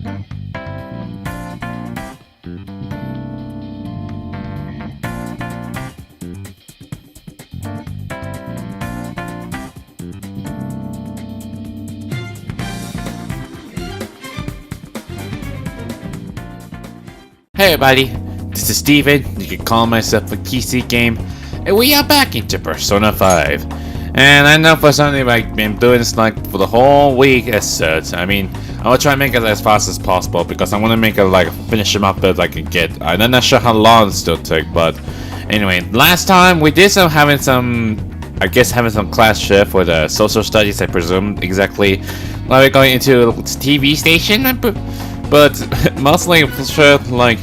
Hey everybody, this is Steven, you can call myself a PC Game, and we are back into Persona 5. And I know for something I've been doing this like for the whole week as such. I mean, I will try to make it as fast as possible because I want to make it like finish them up that I can get. I'm not sure how long it still take, but anyway, last time we did having some class shift for the social studies, I presume, exactly. Like we're going into a TV station, but mostly sure, like,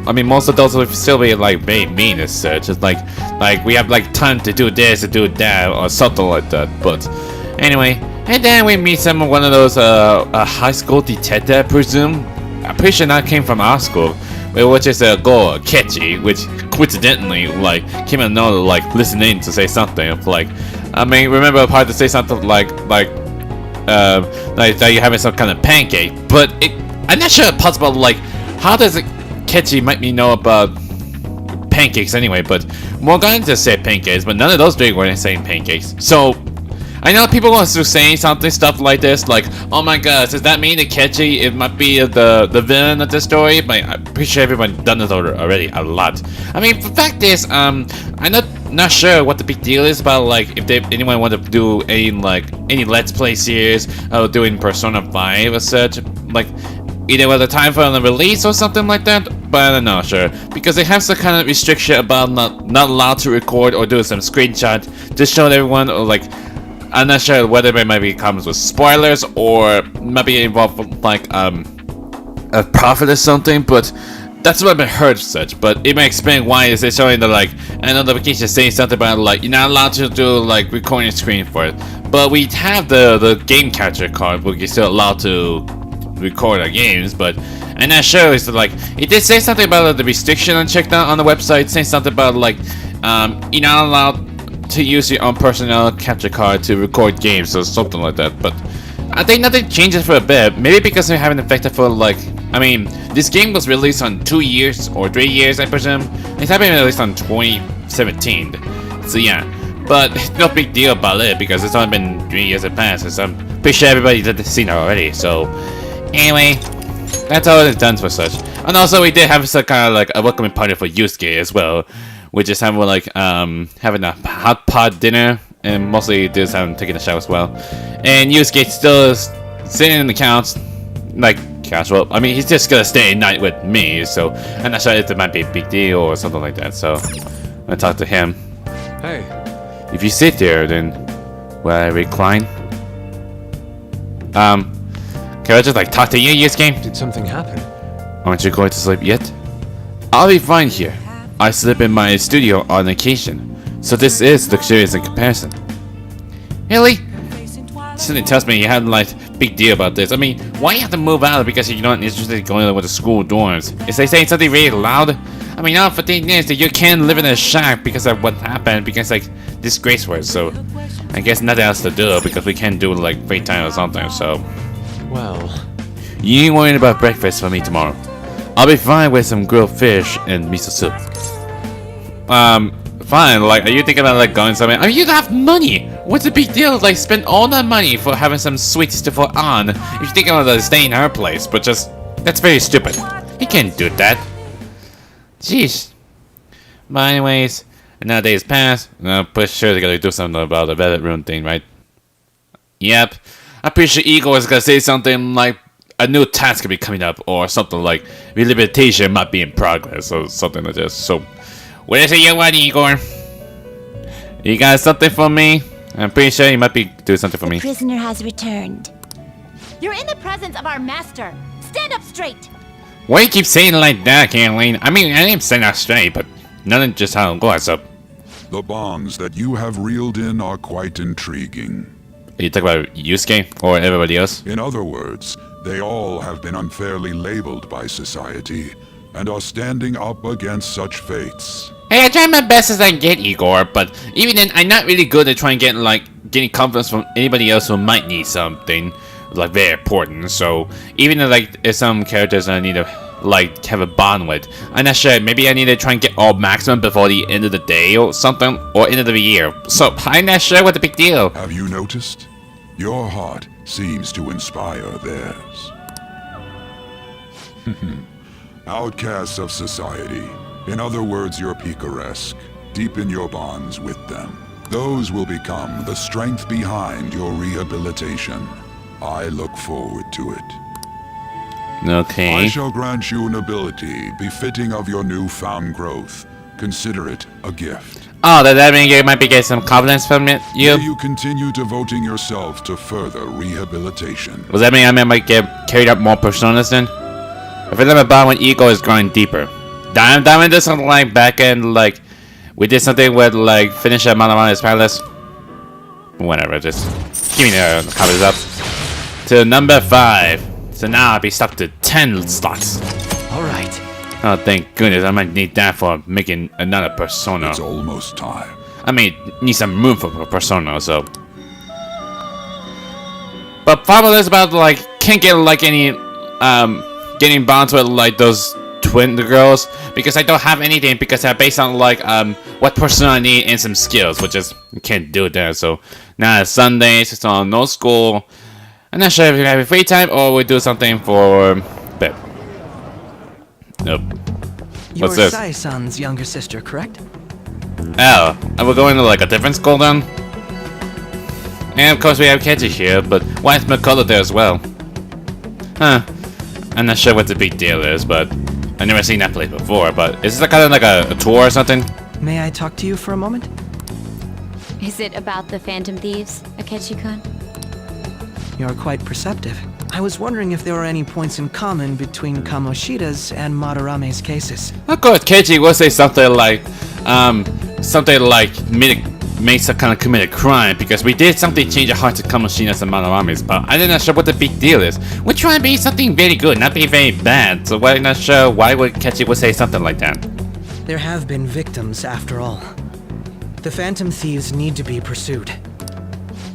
I mean, most of those will still be like very mean as such. It's like we have like time to do this, to do that, or something like that. But anyway, and then we meet one of those a high school detective, I presume. I'm pretty sure that came from our school, which is a girl, Kechi, which coincidentally like came out of like listening to say something of like, I mean, remember a part to say something like that you're having some kind of pancake, but I'm not sure it's possible. Like, how does it? Kechi might me know about pancakes anyway, but Morgan just said pancakes, but none of those three were saying pancakes. So I know people want to say stuff like this, like, oh my god, does that mean that Kechi it might be the villain of the story? But I'm pretty sure everyone's done this already a lot. I mean, the fact is, I'm not sure what the big deal is about, like, if anyone want to do any Let's Play series doing Persona 5 or such, like, either with the time for the release or something like that, but I'm not sure because they have some kind of restriction about not allowed to record or do some screenshot to show everyone, or like, I'm not sure whether it might be comes with spoilers or might be involved with like a profit or something, but that's what I've been heard such. But it may explain why is it showing the like a notification saying something about like you're not allowed to do like recording screen for it, but we have the game capture card where you're still allowed to record our games. But and that shows like it did say something about the restriction I checked out on the website, saying something about like you're not allowed to use your own personal capture card to record games or something like that. But I think nothing changes for a bit, maybe because they haven't affected for like, I mean, this game was released on 2 years or 3 years, I presume. It's happened released on 2017, so yeah. But no big deal about it because it's only been 3 years that passed, so I'm pretty sure everybody did the scene already. So anyway, that's all it's done for such. And also we did have some kind of like a welcoming party for Yusuke as well, which is having like having a hot pot dinner, and mostly just taking a shower as well. And Yusuke still is sitting in the couch, like casual. I mean, he's just gonna stay at night with me, so I'm not sure if it might be a big deal or something like that. So I'm gonna talk to him. Hey. If you sit there, then will I recline? Can I just like talk to you, Yusuke? Did something happen? Aren't you going to sleep yet? I'll be fine here. I sleep in my studio on occasion, so this is luxurious in comparison. Really? Something tells me you had like big deal about this. I mean, why you have to move out because you're not interested in going with the school dorms? Is they saying something really loud? I mean, now for thing is that you can't live in a shack because of what happened, because like disgrace was. So I guess nothing else to do because we can't do like free time or something. So well, you ain't worrying about breakfast for me tomorrow. I'll be fine with some grilled fish and miso soup. Fine, like, are you thinking about like going somewhere? I mean, you have money! What's the big deal? Like, spend all that money for having some sweets to put on if you're thinking about staying in her place, but just, that's very stupid. You can't do that. Jeez. But anyways, now days pass, and I'm pretty sure they're gonna do something about the Reddit room thing, right? Yep. I'm pretty sure Igor is gonna say something like a new task could be coming up, or something like rehabilitation might be in progress, or something like this. So, what is it you want, Igor? You got something for me? I'm pretty sure you might be doing something for me. The prisoner has returned. You're in the presence of our master. Stand up straight. Why you keep saying it like that, Caroline? I mean, I didn't say that straight, but nothing just how it goes up. The bonds that you have reeled in are quite intriguing. Are you talking about Yusuke or everybody else? In other words, they all have been unfairly labeled by society and are standing up against such fates. Hey, I try my best as I can get, Igor, but even then, I'm not really good at trying to getting confidence from anybody else who might need something. like very important. So even though like if some characters I need to like have a bond with, I'm not sure. Maybe I need to try and get all maximum before the end of the day or something, or end of the year. So I'm not sure what the big deal. Have you noticed? Your heart seems to inspire theirs. Outcasts of society. In other words, you're picaresque. Deepen your bonds with them. Those will become the strength behind your rehabilitation. I look forward to it. Okay. I shall grant you an ability befitting of your newfound growth. Consider it a gift. Oh, does that mean you might be getting some confidence from it? May you continue devoting yourself to further rehabilitation. Does that mean I might get carried up more personas then? I feel like my bond with ego is growing deeper. Diamond did something like back end, like we did something with like finish at Makoto's palace. Whatever, just give me the comments up to number 5. So now I'll be stuck to 10 slots. All right. Oh, thank goodness! I might need that for making another persona. It's almost time. I mean, need some room for a persona, so. But problem is about like can't get like any getting bonds with like those twin girls because I don't have anything because they're based on like what persona I need and some skills, which is you can't do that. So now it's Sundays, so no school. I'm not sure if we have free time or we do something for bed. Nope. You're What's this? Sai-san's younger sister, correct? Oh, and we're going to like a different school then? And of course we have Keiji here, but why is Makoto there as well? Huh. I'm not sure what the big deal is, but I've never seen that place before, but is this kind of like a tour or something? May I talk to you for a moment? Is it about the Phantom Thieves, Akechi-kun? You're quite perceptive. I was wondering if there were any points in common between Kamoshida's and Madarame's cases. Of course, Keiji will say something like made some kind of committed crime because we did something change the hearts of Kamoshida's and Madarame's, but I'm not sure what the big deal is. We're trying to be something very good, not be very bad, so I'm not sure why would Keiji would say something like that. There have been victims, after all. The Phantom Thieves need to be pursued.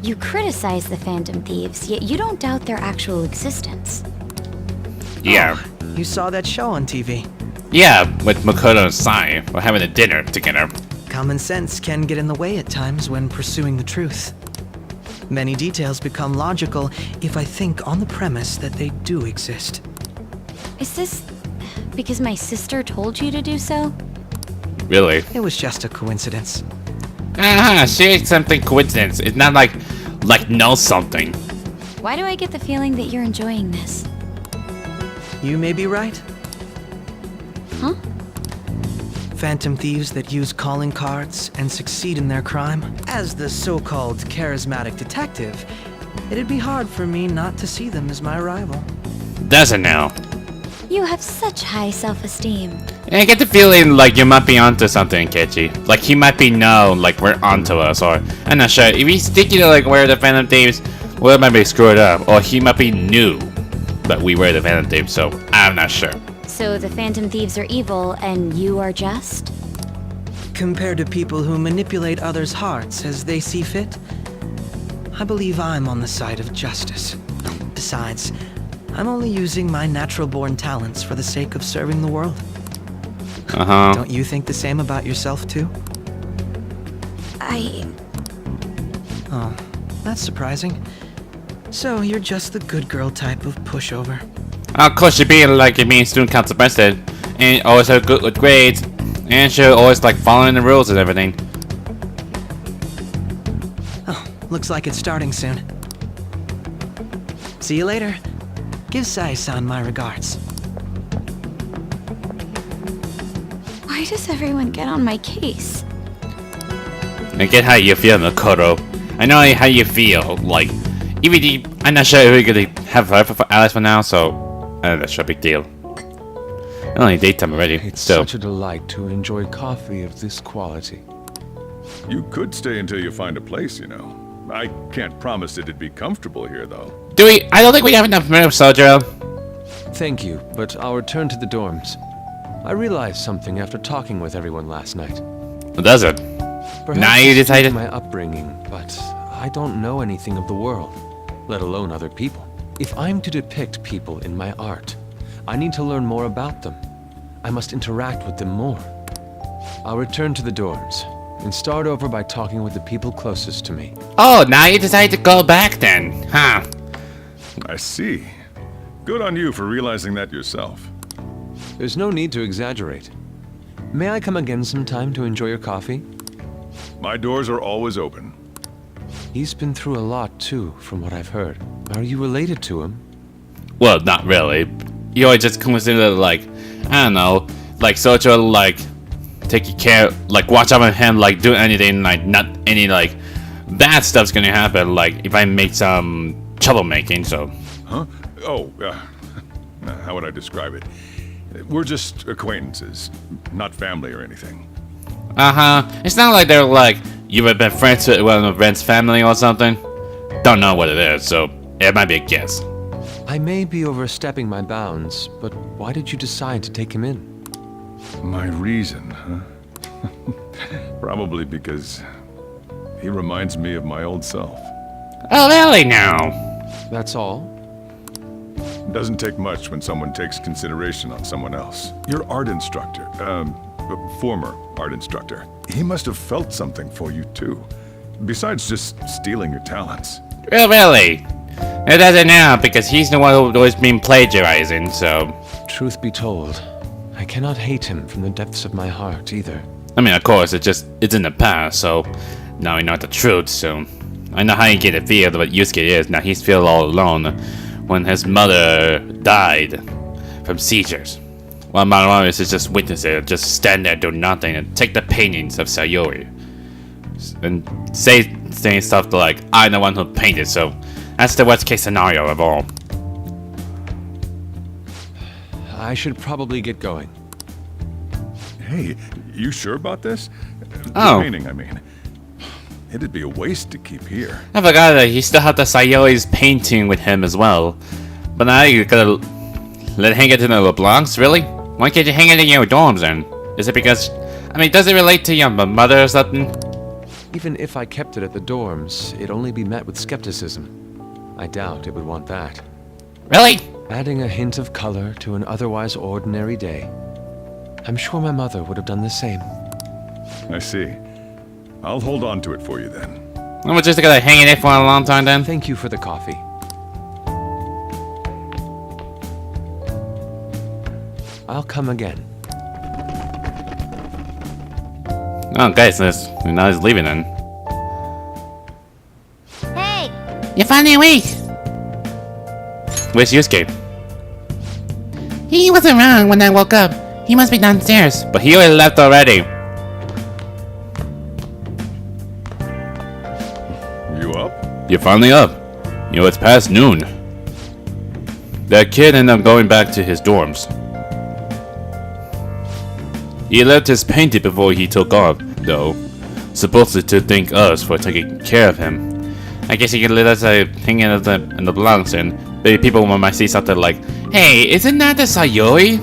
You criticize the Phantom Thieves, yet you don't doubt their actual existence. Yeah. Oh, you saw that show on TV. Yeah, with Makoto and Sai, we're having a dinner together. Common sense can get in the way at times when pursuing the truth. Many details become logical if I think on the premise that they do exist. Is this because my sister told you to do so? Really? It was just a coincidence. She ain't something coincidence. It's not like know something. Why do I get the feeling that you're enjoying this? You may be right. Huh? Phantom thieves that use calling cards and succeed in their crime. As the so-called charismatic detective, it'd be hard for me not to see them as my rival. Does it now? You have such high self-esteem. And I get the feeling like you might be onto something, Keiji. Like he might be known, like we're onto us, or I'm not sure. If he's thinking of like we're the Phantom Thieves, well, it might be screwed up, or he might be new that we were the Phantom Thieves. So I'm not sure. So the Phantom Thieves are evil, and you are just? Compared to people who manipulate others' hearts as they see fit, I believe I'm on the side of justice. Besides, I'm only using my natural-born talents for the sake of serving the world. Uh-huh. Don't you think the same about yourself, too? Oh, that's surprising. So, you're just the good girl type of pushover. Of course, she being like a mean student council president, and always have good with grades, and she always like following the rules and everything. Oh, looks like it's starting soon. See you later. Give Sai-san my regards. Why does everyone get on my case? I get how you feel, Makoto. I know how you feel. Like, even I'm not sure if we're gonna have her for Alice for now, so that's a big deal. Only daytime already. It's Still. such a delight to enjoy coffee of this quality. You could stay until you find a place, you know. I can't promise it'd be comfortable here, though. Do we? I don't think we have enough room, Soldier. Thank you, but I'll return to the dorms. I realized something after talking with everyone last night. Does it? Perhaps Now you it's due to decided? my upbringing, but I don't know anything of the world, let alone other people. If I'm to depict people in my art, I need to learn more about them. I must interact with them more. I'll return to the dorms and start over by talking with the people closest to me. Oh, now you decide to go back then, huh? I see. Good on you for realizing that yourself. There's no need to exaggerate. May I come again sometime to enjoy your coffee? My doors are always open. He's been through a lot too, from what I've heard. Are you related to him? Well, not really. You always just consider like, I don't know, like social, like taking care, like watch out for him, like do anything, like not any like bad stuff's gonna happen. Like if I make some troublemaking, so. Huh? Oh, how would I describe it? We're just acquaintances, not family or anything. It's not like they're like you've been friends with one of Ren's family or something. Don't know what it is, so it might be a guess. I may be overstepping my bounds, but why did you decide to take him in? My reason, huh? Probably because he reminds me of my old self. Oh, really now? That's all? Doesn't take much when someone takes consideration on someone else. Your art instructor, former art instructor, he must have felt something for you too. Besides just stealing your talents. Oh, really? It doesn't now because he's the one who's always been plagiarizing, so. Truth be told, I cannot hate him from the depths of my heart either. I mean, of course, it's in the past, so now we know the truth, so. I know how you get a feel of what Yusuke is. Now he's feeling all alone when his mother died from seizures. While Maruo is just witness it, just stand there, do nothing, and take the paintings of Sayori. And saying stuff like, I'm the one who painted, so that's the worst case scenario of all. I should probably get going. Hey, you sure about this? Oh. The painting, I mean. It'd be a waste to keep here. I forgot that he still had the Sayori's painting with him as well. But now you gotta let hang it in the LeBlancs, really? Why can't you hang it in your dorms then? Is it because, I mean, does it relate to your mother or something? Even if I kept it at the dorms, it'd only be met with skepticism. I doubt it would want that. Really? Adding a hint of color to an otherwise ordinary day. I'm sure my mother would have done the same. I see. I'll hold on to it for you then. We're just gonna hang in it for a long time then? Thank you for the coffee. I'll come again. Oh, guys, now he's leaving then. Hey! You're finally awake! Where's Yusuke? He wasn't around when I woke up. He must be downstairs. But he already left already. You up? You're finally up. You know, it's past noon. That kid ended up going back to his dorms. He left his painting before he took off, though. Supposedly to thank us for taking care of him. I guess he can let us hang in the Blancs, and maybe people might see something like, hey, isn't that the Sayori?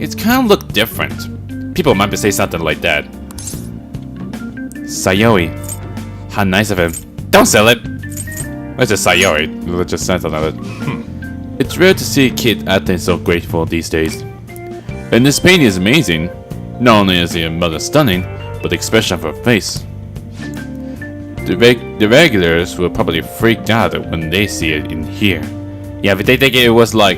It's kind of look different. People might say something like that. Sayori. How nice of him. Don't sell it. Where's the Sayori? Let's just send another. It's rare to see a kid acting so grateful these days. And this painting is amazing. Not only is your mother stunning, but the expression of her face. The regulars will probably freak out when they see it in here. Yeah, if they think it was like,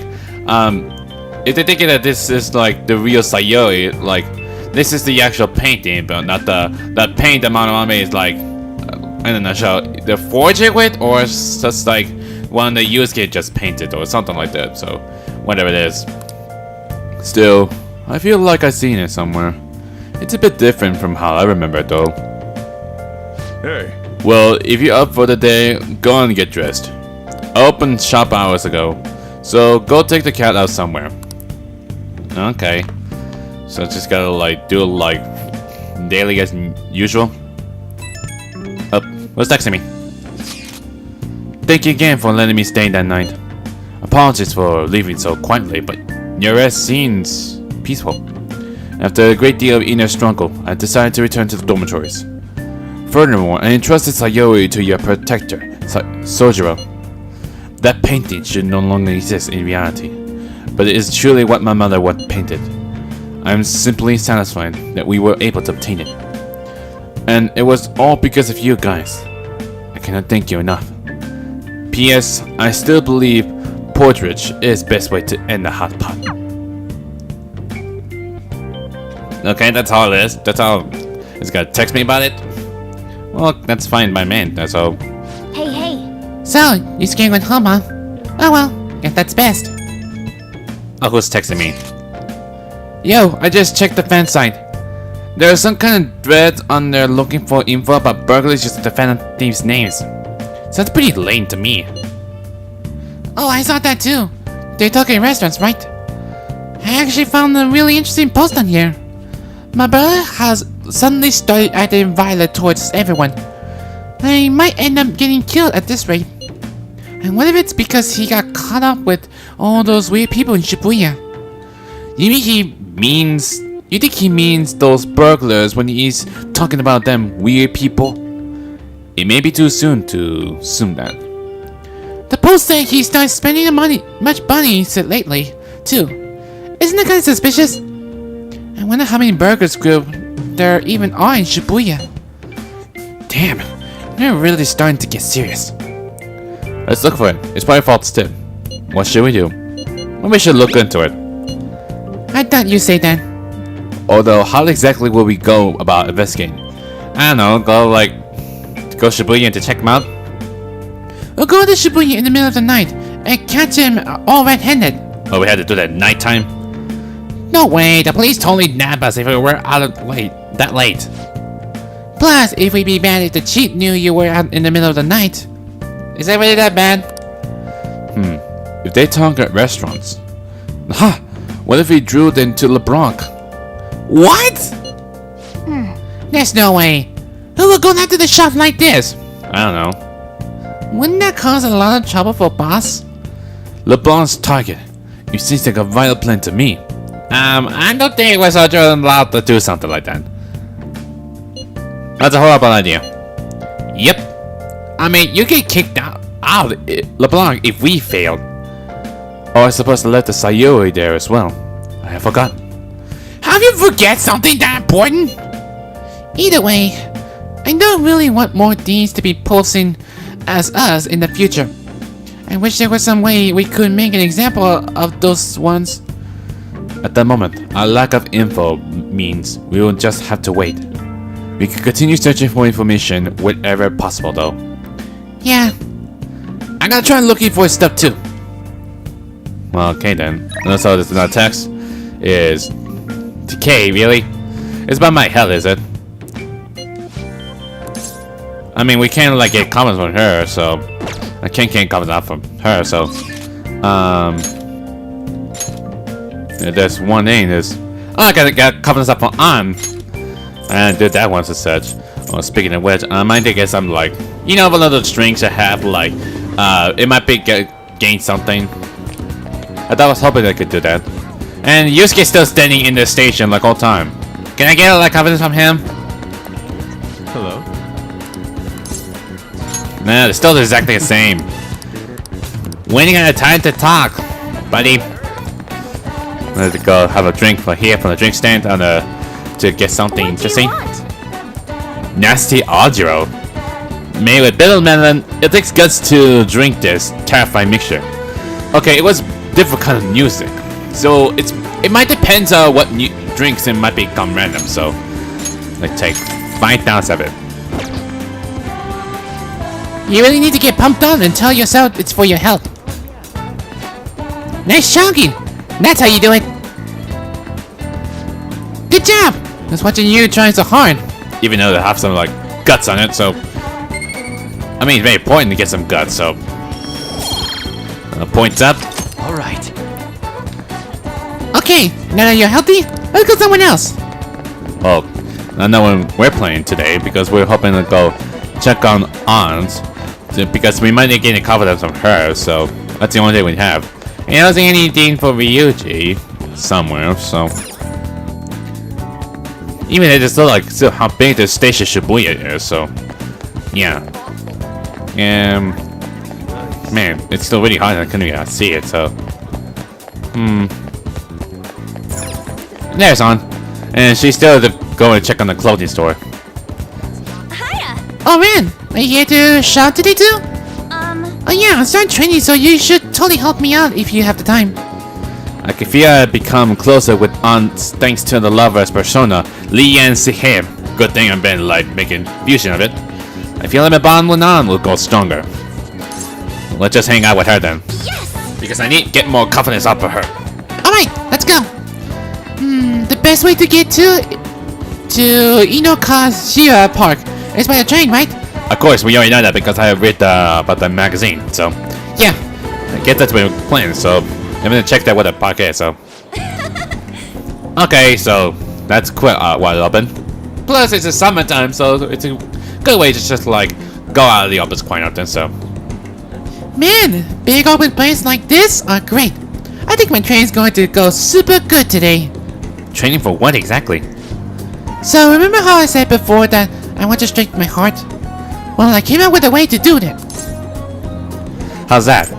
if they think that this is like the real Sayori, like this is the actual painting, but not the paint that Mononoke is like, I don't know, shall they forge it with, or it's just like one that Yusuke just painted, or something like that. So, whatever it is. Still, I feel like I've seen it somewhere. It's a bit different from how I remember it, though. Hey. Well, if you're up for the day, go and get dressed. I opened shop hours ago, so go take the cat out somewhere. Okay. So just gotta like do like daily as usual. Oh, what's texting me? Thank you again for letting me stay that night. Apologies for leaving so quietly, but your rest seems peaceful. After a great deal of inner struggle, I decided to return to the dormitories. Furthermore, I entrusted Sayori to your protector, Sojiro. That painting should no longer exist in reality, but it is truly what my mother would painted. I am simply satisfied that we were able to obtain it. And it was all because of you guys. I cannot thank you enough. P.S. I still believe portraiture is best way to end the hot pot. Okay, that's all it is. That's all. It's gonna text me about it? Well, that's fine by me. That's all. Hey, hey. So, you scared went home, huh? Oh well, guess that's best. Oh, who's texting me? Yo, I just checked the fan site. There's some kind of thread on there looking for info about burglars using the Phantom Thieves' names. Sounds pretty lame to me. Oh, I saw that too. They're talking restaurants, right? I actually found a really interesting post on here. My brother has suddenly started acting violent towards everyone. He might end up getting killed at this rate. And what if it's because he got caught up with all those weird people in Shibuya? You think he means those burglars when he's talking about them weird people? It may be too soon to assume that. The post said he started spending much money lately, too. Isn't that kind of suspicious? I wonder how many burgers group there even are in Shibuya. Damn, they're really starting to get serious. Let's look for it. It's probably false too. What should we do? Well, we should look into it. I thought you say that. Although, how exactly will we go about investigating? I don't know, go Shibuya to check him out? We'll go to Shibuya in the middle of the night and catch him all red-handed. Oh, we had to do that at nighttime? No way, the police Totally nab us if we were out of that late. Plus, if we'd be mad if the cheat knew you were out in the middle of the night. Is that really that bad? If they talk at restaurants. What if we drew them to LeBlanc? What? There's no way. Who would go down to the shop like this? I don't know. Wouldn't that cause a lot of trouble for boss? LeBlanc's target. It seems like a vital plan to me. I don't think we're so allowed to do something like that. That's a horrible idea. Yep. I mean, you get kicked out LeBlanc if we failed. Or I suppose to let the Sayuri there as well. I forgot. Have you forget something that important? Either way, I don't really want more thieves to be posting as us in the future. I wish there was some way we could make an example of those ones. At the moment, our lack of info means we will just have to wait. We can continue searching for information whenever possible though. Yeah. I'm gonna try looking for stuff too. Well, okay then. Unless all this is not text. Is TK, really? It's about my health, is it? I mean, we can't get comments from her, so I can't get comments out from her, so there's one thing is I got comments up from and did that once as such. Well, speaking of which, I might get some one of those strings that have it might be gain something. I was hoping I could do that. And Yusuke's still standing in the station all time. Can I get confidence from him? Hello? Nah, they're still exactly the same. Waiting on a time to talk, buddy. Let's go have a drink from the drink stand to get something interesting. Nasty Audiro. Made with bitter melon, it takes guts to drink this terrifying mixture. Okay, it was different kind of music, so it might depend on what new drinks it might become random. So let's take 5 ounces of it. You really need to get pumped up and tell yourself it's for your health. Nice chunking. That's how you do it. Good job. Just watching you trying so hard. Even though they have some guts on it, so I mean it's very important to get some guts. So points up. All right. Okay, now that you're healthy, let's go somewhere else. Well, I know when we're playing today because we're hoping to go check on Ans because we might get any confidence from her. So that's the only thing we have. And I don't see anything for Ryuji somewhere. So even it is still how big the station Shibuya is. So yeah. like, man, it's still really hot and I couldn't even see it, so... There's On. And she's still going to check on the clothing store. Hiya! Oh man, are you here to shop today too? Oh yeah, I'm starting training, so you should totally help me out if you have the time. I can feel I become closer with On thanks to the lover's persona, Li Yan see him. Good thing I've been, like, making fusion of it. I feel like my bond with On will go stronger. Let's just hang out with her then. Yes! Because I need to get more confidence up of her. Alright, let's go. The best way to get to Inokashira Park is by the train, right? Of course, we already know that because I read about the magazine, so... Yeah. I guess that's what we're playing, so... I'm gonna check that what the park is, so... Okay, so... That's quite wide open. Plus, it's a summertime, so it's a good way to just, like, go out of the office quite often, so... Man, big open places like this are great. I think my train's going to go super good today. Training for what exactly? So remember how I said before that I want to strengthen my heart? Well, I came up with a way to do that. How's that?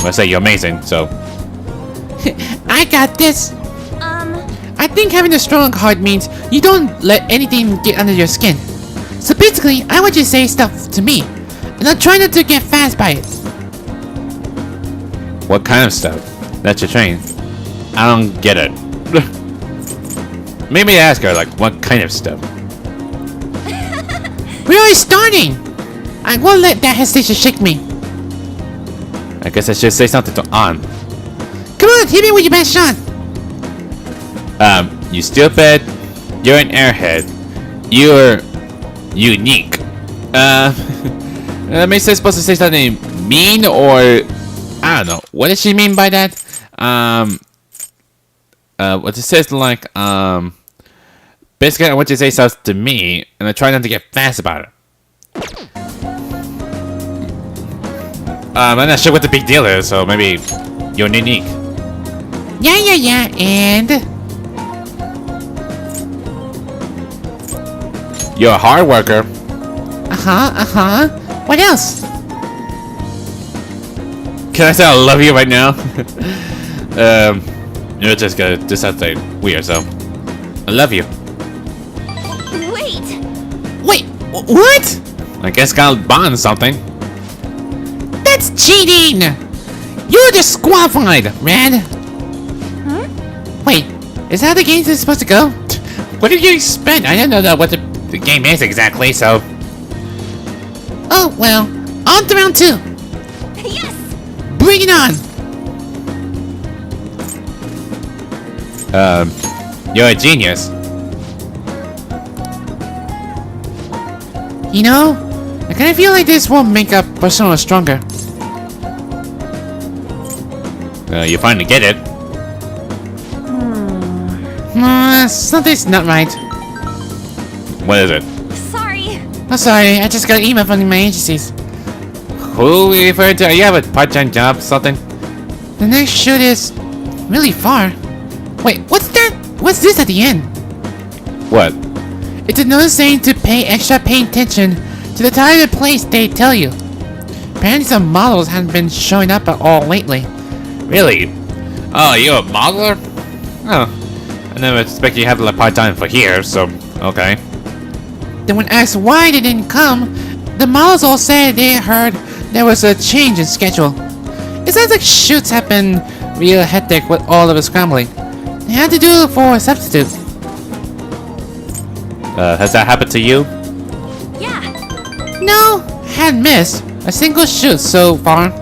Let's say you're amazing, so... I got this. I think having a strong heart means you don't let anything get under your skin. So basically, I want you to say stuff to me, and I'll try not to get fast by it. What kind of stuff? That's your train. I don't get it. Maybe ask her, like, what kind of stuff? We're already starting. I won't let that hesitation shake me. I guess I should say something to On. Come on, hit me with your best shot. You stupid. You're an airhead. You're... unique. Maybe she's supposed to say something mean or... I don't know. What does she mean by that? What it says like, basically I want you to say stuff to me, and I try not to get fast about it. I'm not sure what the big deal is, so maybe you're unique. Yeah, and... You're a hard worker. What else? Can I say I love you right now? You're just gonna do something weird, so I love you. Wait! What? I guess gotta bond something. That's cheating! You're disqualified, Red! Wait, is that how the game is supposed to go? What did you expect? I didn't know that what the game is exactly, so... Oh, well, on to round 2. Yes! Bring it on! You're a genius. You know, I kinda feel like this won't make up Persona stronger. You finally get it. Something's not right. What is it? Sorry. I'm sorry, I just got an email from my agencies. Who we referred to? You have a part-time job, something? The next shoot is really far. Wait, what's that? What's this at the end? What? It's a notice saying to pay attention to the time and place they tell you. Apparently some models haven't been showing up at all lately. Really? Oh, you're a modeler? Oh. I never expected you to have like part-time for here, so... Okay. Then when asked why they didn't come, the models all said they heard there was a change in schedule. It sounds like shoots have been real hectic with all of the scrambling. They had to do it for a substitute. Has that happened to you? Yeah. No, hadn't missed a single shoot so far.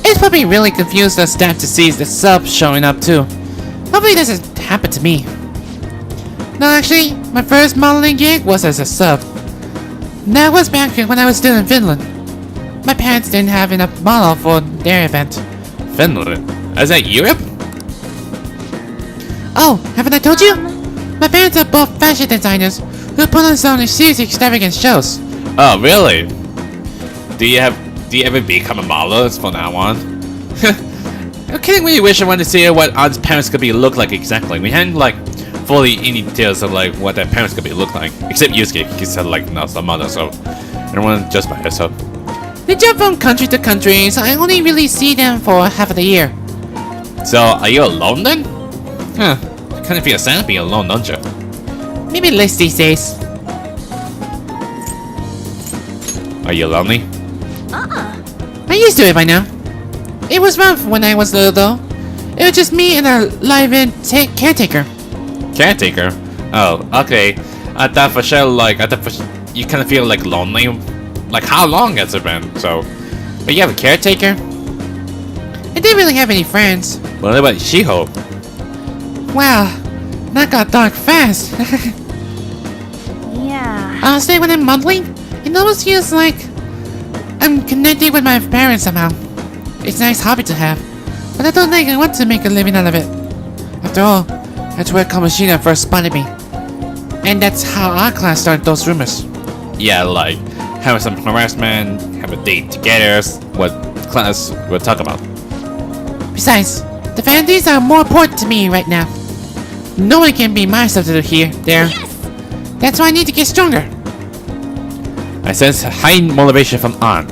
It's probably really confused the staff to see the sub showing up too. Hopefully it doesn't happen to me. No, actually, my first modeling gig was as a sub. That was back when I was still in Finland. My parents didn't have enough model for their event. Finland? Is that Europe? Oh, haven't I told you? My parents are both fashion designers who put on some seriously extravagant shows. Oh, really? Do you ever become a model from now on? I'm kidding when you wish I wanted to see what Odd's parents could be look like exactly. We hadn't like fully any details of like what their parents could be look like. Except Yusuke, he said like not some mother, so everyone just by herself. They jump from country to country, so I only really see them for half of the year. So, are you alone then? Huh. Kind of feel sad being alone, don't you? Maybe less these days. Are you lonely? I used to it by now. It was rough when I was little though. It was just me and a live-in caretaker. Caretaker? Oh, okay. I thought for sure, you kind of feel like lonely. Like, how long has it been? So, but you have a caretaker? I didn't really have any friends. What about Shiho? Wow, that got dark fast. Yeah. Honestly, when I'm mumbling, it almost feels like I'm connecting with my parents somehow. It's a nice hobby to have, but I don't think I want to make a living out of it. After all, that's where Kamoshida first spotted me. And that's how our class started those rumors. Yeah, like, having some harassment, have a date together, what class will talk about. Besides, the fantasies are more important to me right now. No one can be my substitute here, there. That's why I need to get stronger. I sense high motivation from An.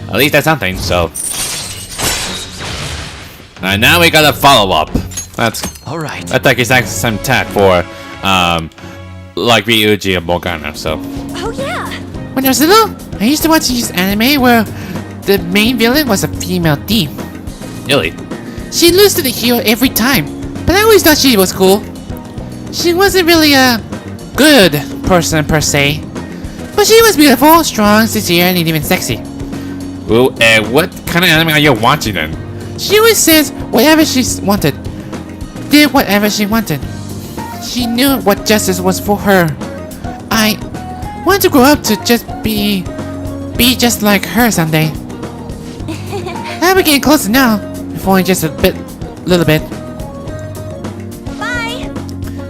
At least that's something, so. And now we got a follow-up. That's Alright. like exact same tag for, like Ryuji and Morgana, so. Oh, yeah. When I was little, I used to watch this anime where the main villain was a female thief. Really? She loses to the hero every time, but I always thought she was cool. She wasn't really a good person per se, but she was beautiful, strong, sincere, and even sexy. Well, what kind of anime are you watching then? She always says whatever she wanted, did whatever she wanted. She knew what justice was for her. I want to grow up to just be just like her someday. We're getting closer now, if only just little bit. Bye.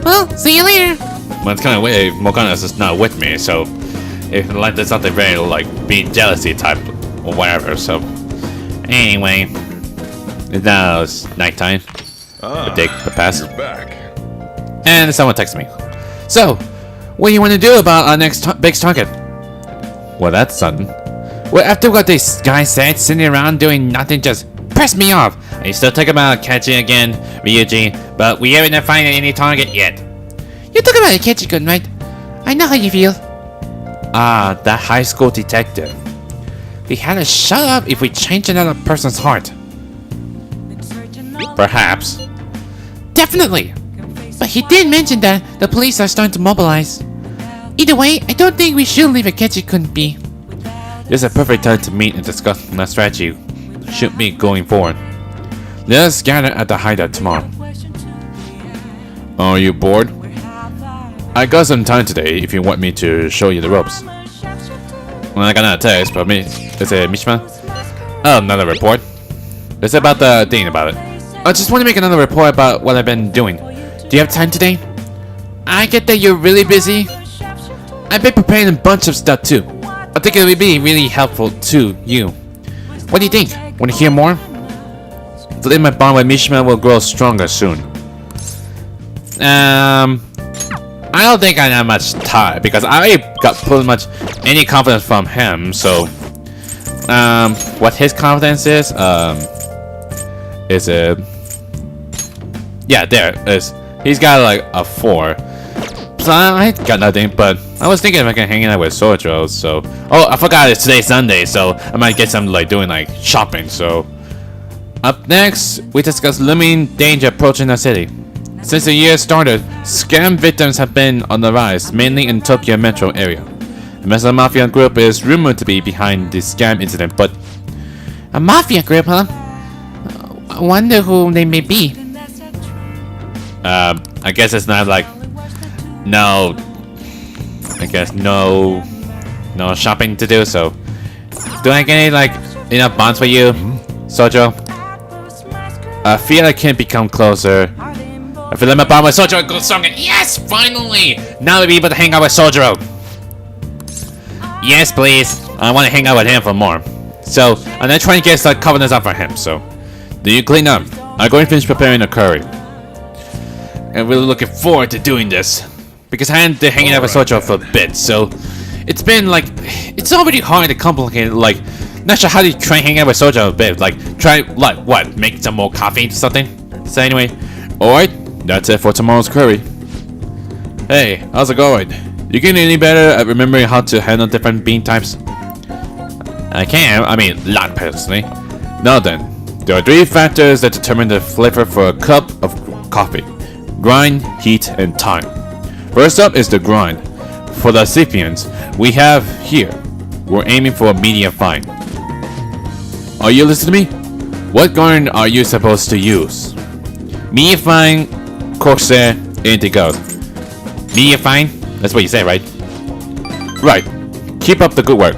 Well, see you later. Well, it's kind of weird. Morgana's just not with me, so if like there's something very like being jealousy type or whatever. So anyway, now it's nighttime. The day passed, You're back. and someone texts me. So, what do you want to do about our next big target? Well, that's sudden. Well, after what this guy said, sitting around doing nothing just pissed me off. I still talking about catching again, Ryuji, but we haven't found any target yet. You're talking about Ketchikun, right? I know how you feel. Ah, that high school detective. He had to shut up if we change another person's heart. Perhaps. Definitely. But he did mention that the police are starting to mobilize. Either way, I don't think we should leave a Ketchikun be. This is a perfect time to meet and discuss my strategy should be going forward. Let us gather at the hideout tomorrow. Are you bored? I got some time today if you want me to show you the ropes. Well, I got another text, but me, is it Mishima? Oh, another report. It's about the thing about it. I just want to make another report about what I've been doing. Do you have time today? I get that you're really busy. I've been preparing a bunch of stuff too. I think it would be really helpful to you. What do you think? Want to hear more? I believe my bond with Mishima will grow stronger soon. I don't think I have much time because I got pretty much any confidence from him. So, what his confidence is it? Yeah, there it is. He's got like a 4. So I got nothing, but I was thinking if I can hang out with Sojo, so. Oh, I forgot it's today's Sunday, so I might get some like doing like shopping, so. Up next, we discuss looming danger approaching the city. Since the year started, scam victims have been on the rise, mainly in Tokyo metro area. A Mexican mafia group is rumored to be behind the scam incident, but. A mafia group, huh? I wonder who they may be. I guess it's not like. No. I guess no shopping to do, so. Do I get any, like, enough bonds for you, Sojo? I feel I can become closer. I feel like my bond with Sojo goes stronger. Yes, finally! Now we'll be able to hang out with Sojo. Yes, please. I want to hang out with him for more. So, I'm gonna try and get some covenants up for him, so. Do you clean up? I'm going to finish preparing a curry. I'm really looking forward to doing this. Because I hadn't been hanging out with Sojo for a bit, so. It's been like. It's already hard to complicate, like. Not sure how to try hang out with Soja a bit. Like, try, like, what? Make some more coffee or something? So anyway, alright, that's it for tomorrow's query. Hey, how's it going? You getting any better at remembering how to handle different bean types? I can, I mean, not personally. Now then, there are 3 factors that determine the flavor for a cup of coffee. Grind, heat, and time. First up is the grind. For the recipients we have here, we're aiming for a medium fine. Are you listening to me? What grind are you supposed to use? Medium fine, corsair, anything goes. Medium fine? That's what you say, right? Right. Keep up the good work.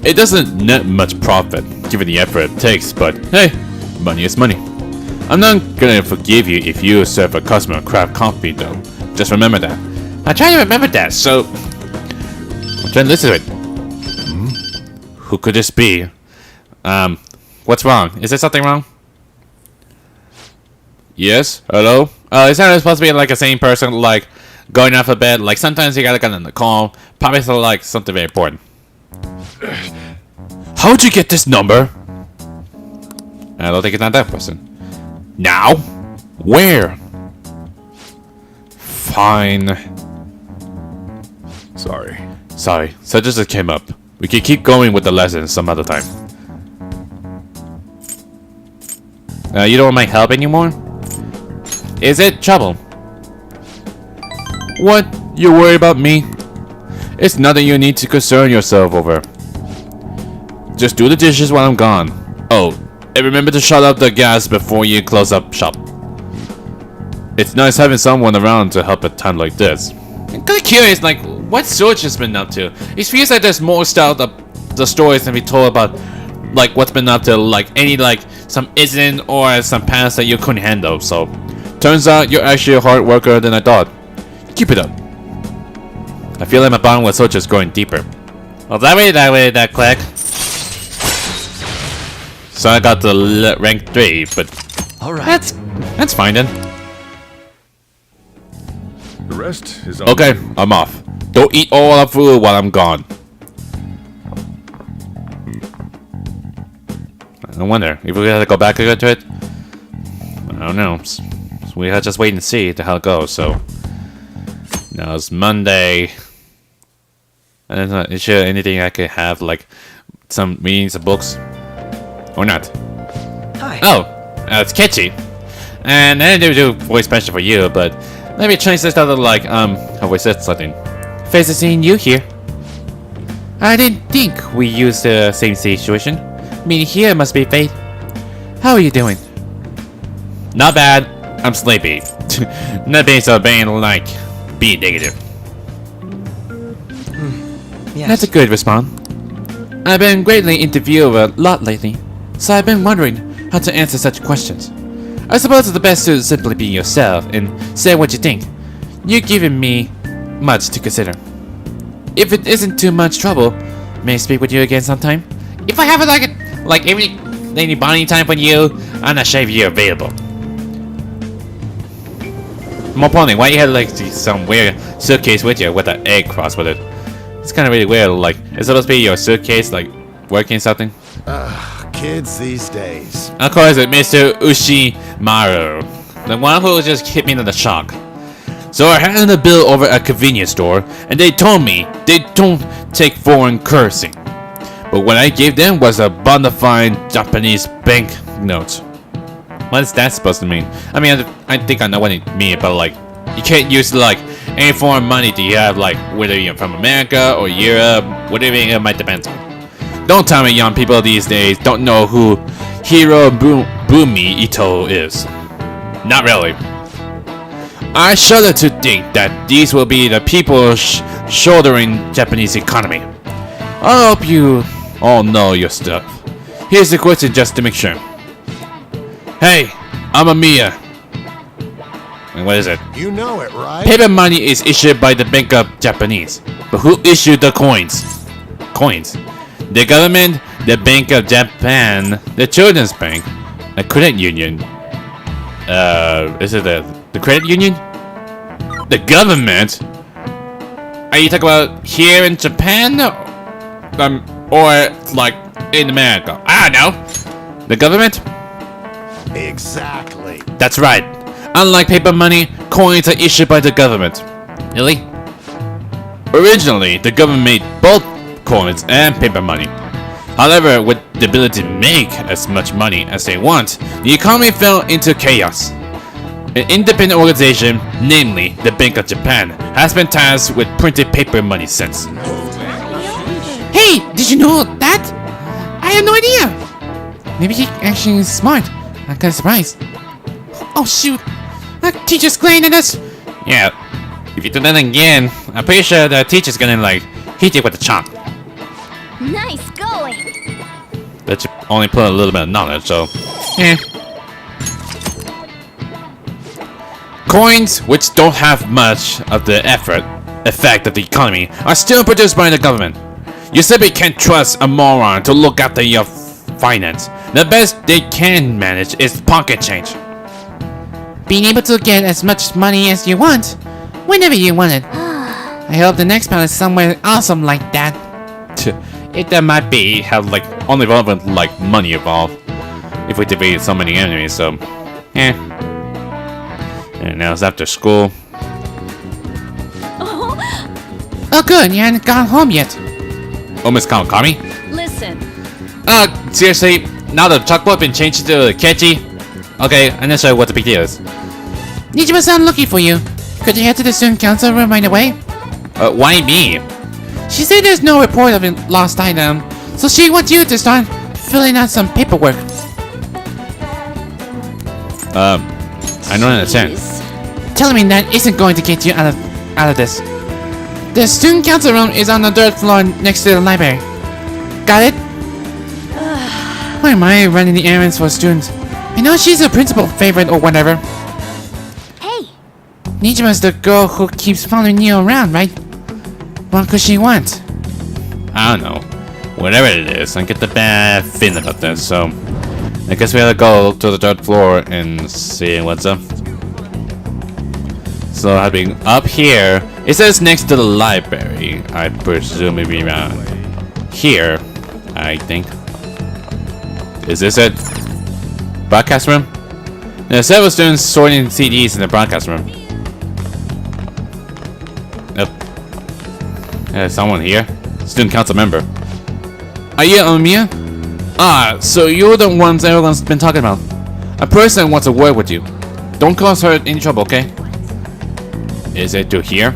It doesn't net much profit, given the effort it takes, but hey, money is money. I'm not gonna forgive you if you serve a customer craft coffee though. Just remember that. I try to remember that, so... I'm trying to listen to it. Who could this be? What's wrong? Is there something wrong? Yes? Hello? Is that supposed to be like a same person, like, going off of bed? Like, sometimes you gotta get on the call. Probably so, like, something very important. How'd you get this number? I don't think it's not that person. Now? Where? Fine. Sorry. Sorry, so just came up. We can keep going with the lessons some other time. You don't want my help anymore? Is it trouble? What? You worry about me? It's nothing you need to concern yourself over. Just do the dishes while I'm gone. Oh, and remember to shut up the gas before you close up shop. It's nice having someone around to help at a time like this. I'm kinda curious, like, what Sorge has been up to. It feels like there's more stuff the stories can be told about, like, what's been up to, like, any, like, some incident or some past that you couldn't handle, so... Turns out you're actually a hard worker than I thought. Keep it up. I feel like my bond with Sorge is growing deeper. Well, that quick. So I got the rank 3, but... Alright. That's fine then. The rest is on Okay, you. I'm off. Don't eat all the food while I'm gone. I wonder if we have to go back to it. I don't know. We have to just wait and see how it goes. So now it's Monday. And is there anything I could have, like some readings of books or not? Hi. Oh, it's Ketchy. And I didn't do voice special for you, but let me change this to like how we said something. Face to seeing you here. I didn't think we used the same situation. Meaning here must be fate. How are you doing? Not bad. I'm sleepy. Not being so vain like being negative. Yes. That's a good response. I've been greatly interviewed a lot lately, so I've been wondering how to answer such questions. I suppose it's the best to simply be yourself and say what you think. You've given me much to consider. If it isn't too much trouble, may I speak with you again sometime? If I have any bonding time with you, I'm not sure if you're available. More importantly, why you had like some weird suitcase with you with an egg cross with it? It's kind of really weird. Like, it's supposed to be your suitcase, like working something. Kids these days. Of course, it's Mr. Ushimaru, the one who just hit me in the shock. So I had a bill over at a convenience store, and they told me they don't take foreign currency. But what I gave them was a bona fide Japanese bank note. What is that supposed to mean? I mean, I think I know what it means, but like, you can't use like any foreign money that you have, like whether you're from America or Europe, whatever it might depend on. Don't tell me young people these days don't know who Hirobumi Ito is. Not really. I shudder to think that these will be the people shouldering Japanese economy. I hope you all know your stuff. Here's the question just to make sure. Hey, I'm Amiya. And what is it? You know it, right? Paper money is issued by the Bank of Japanese. But who issued the coins? Coins? The government, the Bank of Japan, the Children's Bank, a credit union. Is it the credit union? The government? Are you talking about here in Japan? Or, like, in America? I don't know. The government? Exactly. That's right. Unlike paper money, coins are issued by the government. Really? Originally, the government made both coins and paper money. However, with the ability to make as much money as they want, the economy fell into chaos. An independent organization, namely the Bank of Japan, has been tasked with printed paper money since. Hey, did you know that? I had no idea. Maybe he actually is smart. I'm kinda surprised. Oh shoot! That teacher's glaring at us. Yeah, if you do that again, I'm pretty sure the teacher's gonna like hit you with the chalk. Nice going! That you only put a little bit of knowledge, so yeah. Coins, which don't have much of the effect of the economy, are still produced by the government. You simply can't trust a moron to look after your finance. The best they can manage is pocket change. Being able to get as much money as you want, whenever you want it. I hope the next battle is somewhere awesome like that. That might be how like only relevant like money evolve if we defeated so many enemies. So, eh. And now it's after school. Oh good, you haven't gone home yet. Oh, Miss Kawakami? Listen, Seriously, now the chalkboard been changed to Kechi? Okay, I'm not sure what the big deal is. Nijima-san looking for you. Could you head to the student council room right away? Why me? She said there's no report of a lost item, so she wants you to start filling out some paperwork. I don't understand. jeez. Telling me that isn't going to get you out of this. The student council room is on the third floor next to the library. Got it? Why am I running the errands for students? I know she's a principal favorite or whatever. Hey, Nijima's the girl who keeps following you around, right? What could she want? I don't know. Whatever it is, I get the bad feeling about this, so I guess we gotta go to the third floor and see what's up. So having up here, it says next to the library. I presume it be around here, I think. Is this it? Broadcast room? There are several students sorting CDs in the broadcast room. Yep. There's someone here. Student council member. Are you Omiya? Ah, so you're the ones everyone's been talking about. A person wants a word with you. Don't cause her any trouble, okay? Is it to here?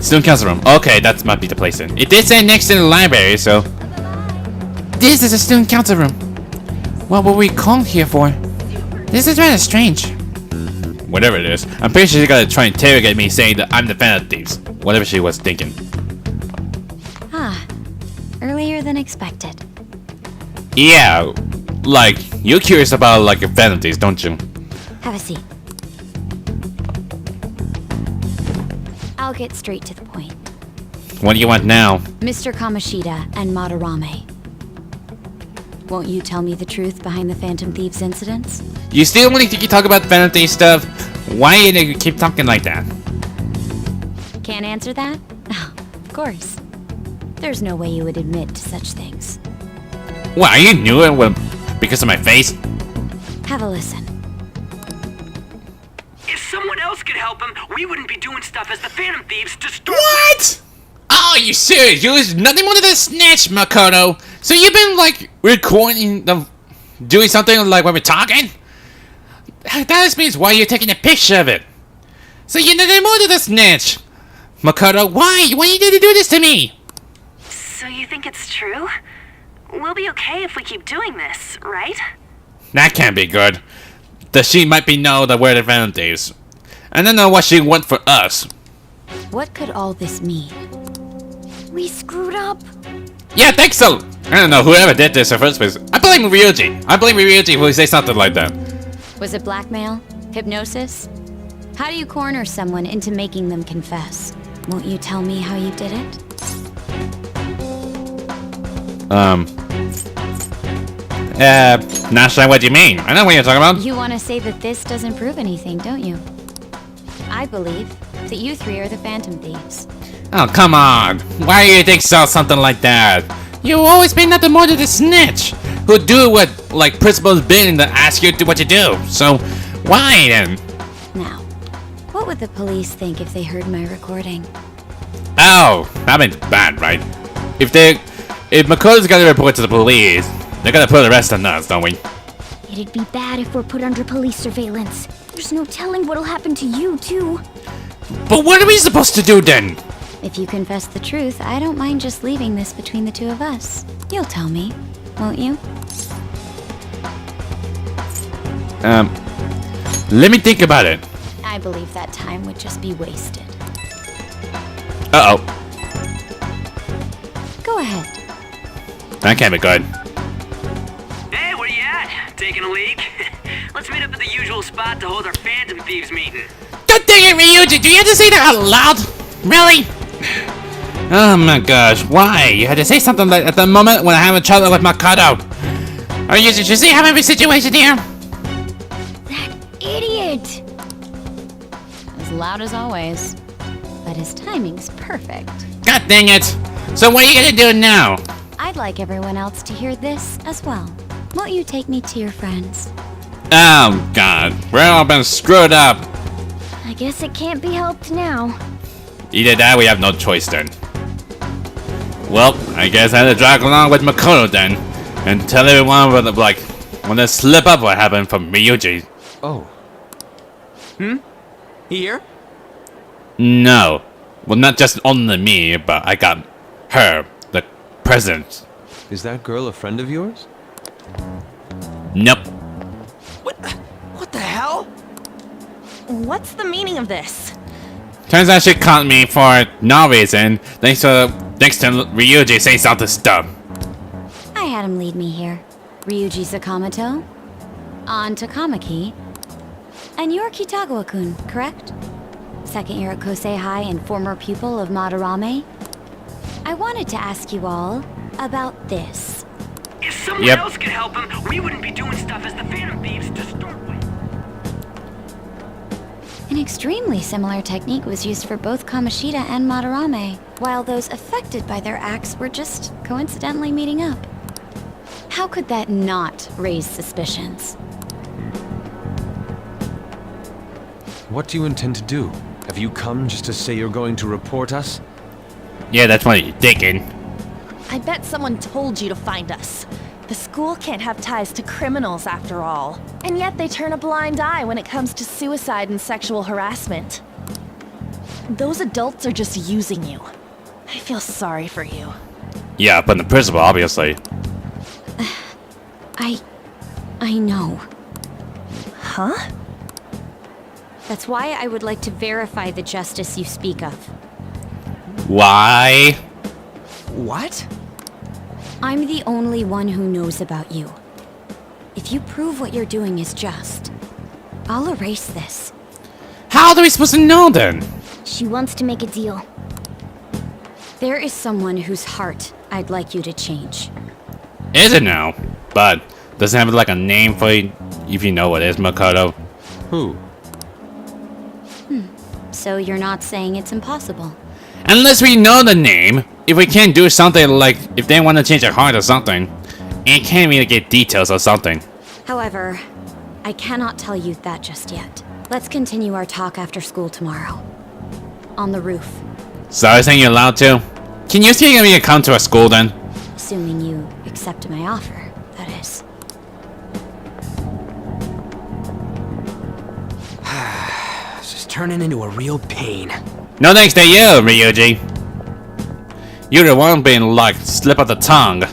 Student council room. Okay, that might be the place then. It did say next to the library, so... This is a student council room. What were we called here for? This is rather strange. Whatever it is, I'm pretty sure she's gonna try and interrogate me saying that I'm the Phantom Thieves. Whatever she was thinking. earlier than expected. Yeah, like, you're curious about, like, Phantom Thieves, don't you? Have a seat. I'll get straight to the point. What do you want now? Mr. Kamoshida and Madarame. Won't you tell me the truth behind the Phantom Thieves incidents? You still want to talk about Phantom Thieves stuff? Why do you keep talking like that? Can't answer that? Of course. There's no way you would admit to such things. What, you knew it because of my face? Have a listen. If someone else could help him, we wouldn't be doing stuff as the Phantom Thieves to start. What? Oh, you serious? You was nothing more than a snitch, Makoto. So you've been, like, recording the... doing something like when we're talking? That means why you're taking a picture of it. So you're nothing more than a snitch. Makoto, why? Why you did to do this to me? So you think it's true? We'll be okay if we keep doing this, right? That can't be good. That she might be know that we're the Phantom Thieves. I don't know what she want for us. What could all this mean? We screwed up. Yeah, I think so. I don't know whoever did this in the first place. I blame Ryuji. I blame Ryuji who say something like that. Was it blackmail? Hypnosis? How do you corner someone into making them confess? Won't you tell me how you did it? Not sure what you mean. I know what you're talking about. You want to say that this doesn't prove anything, don't you? I believe that you three are the Phantom Thieves. Oh, come on. Why do you think so? Something like that? You always been nothing more than a snitch. Who do what, like, principal's been to ask you to do what you do. So, why then? Now, what would the police think if they heard my recording? Oh, that means bad, right? If Makoto's gonna report to the police, they're gonna put the rest on us, don't we? It'd be bad if we're put under police surveillance. There's no telling what'll happen to you, too. But what are we supposed to do then? If you confess the truth, I don't mind just leaving this between the two of us. You'll tell me, won't you? Let me think about it. I believe that time would just be wasted. Uh-oh. Go ahead. That can't be good. Hey, where you at? Taking a leak? Let's meet up at the usual spot to hold our Phantom Thieves meeting. God dang it, Ryuji! Do you have to say that out loud? Really? Oh my gosh, why? You had to say something like at the moment when I have a trouble with Makoto. Are you just see how every situation here? That idiot! As loud as always. But his timing's perfect. God dang it! So what are you gonna do now? I'd like everyone else to hear this as well. Won't you take me to your friends? Oh god, we're all been screwed up. I guess it can't be helped now. Either that, we have no choice then. Well, I guess I had to drag along with Makoto then, and tell everyone what, like, when they slip up what happened from Ryuji. Oh, Here? No. Well, not just only me, but I got her, the president. is that girl a friend of yours? Nope. What the hell? What's the meaning of this? Turns out she caught me for no reason, thanks to Ryuji saying something dumb. I had him lead me here. Ryuji Sakamoto, on Takamaki, and you're Kitagawa-kun, correct? Second year at Kosei High and former pupil of Madarame. I wanted to ask you all about this. If someone Yep. else could help him, we wouldn't be doing stuff as the Phantom Thieves to start with. An extremely similar technique was used for both Kamoshida and Madarame, while those affected by their acts were just coincidentally meeting up. How could that not raise suspicions? What do you intend to do? Have you come just to say you're going to report us? Yeah, that's what you're thinking. I bet someone told you to find us. The school can't have ties to criminals after all. And yet they turn a blind eye when it comes to suicide and sexual harassment. Those adults are just using you. I feel sorry for you. Yeah, but the principal, obviously. I know. Huh? That's why I would like to verify the justice you speak of. Why? What? I'm the only one who knows about you. If you prove what you're doing is just, I'll erase this. How are we supposed to know then? She wants to make a deal. There is someone whose heart I'd like you to change. Is it now? But doesn't have like a name for it, if you know what it is, Makoto. Who? So you're not saying it's impossible? Unless we know the name, if we can't do something like if they want to change their heart or something, and can't really get details or something. However, I cannot tell you that just yet. Let's continue our talk after school tomorrow. On the roof, So I was saying you're allowed to? Can you see me come to a school then? assuming you accept my offer, that is. This is turning into a real pain. No thanks to you, Ryuji. You're the one being like slip of the tongue.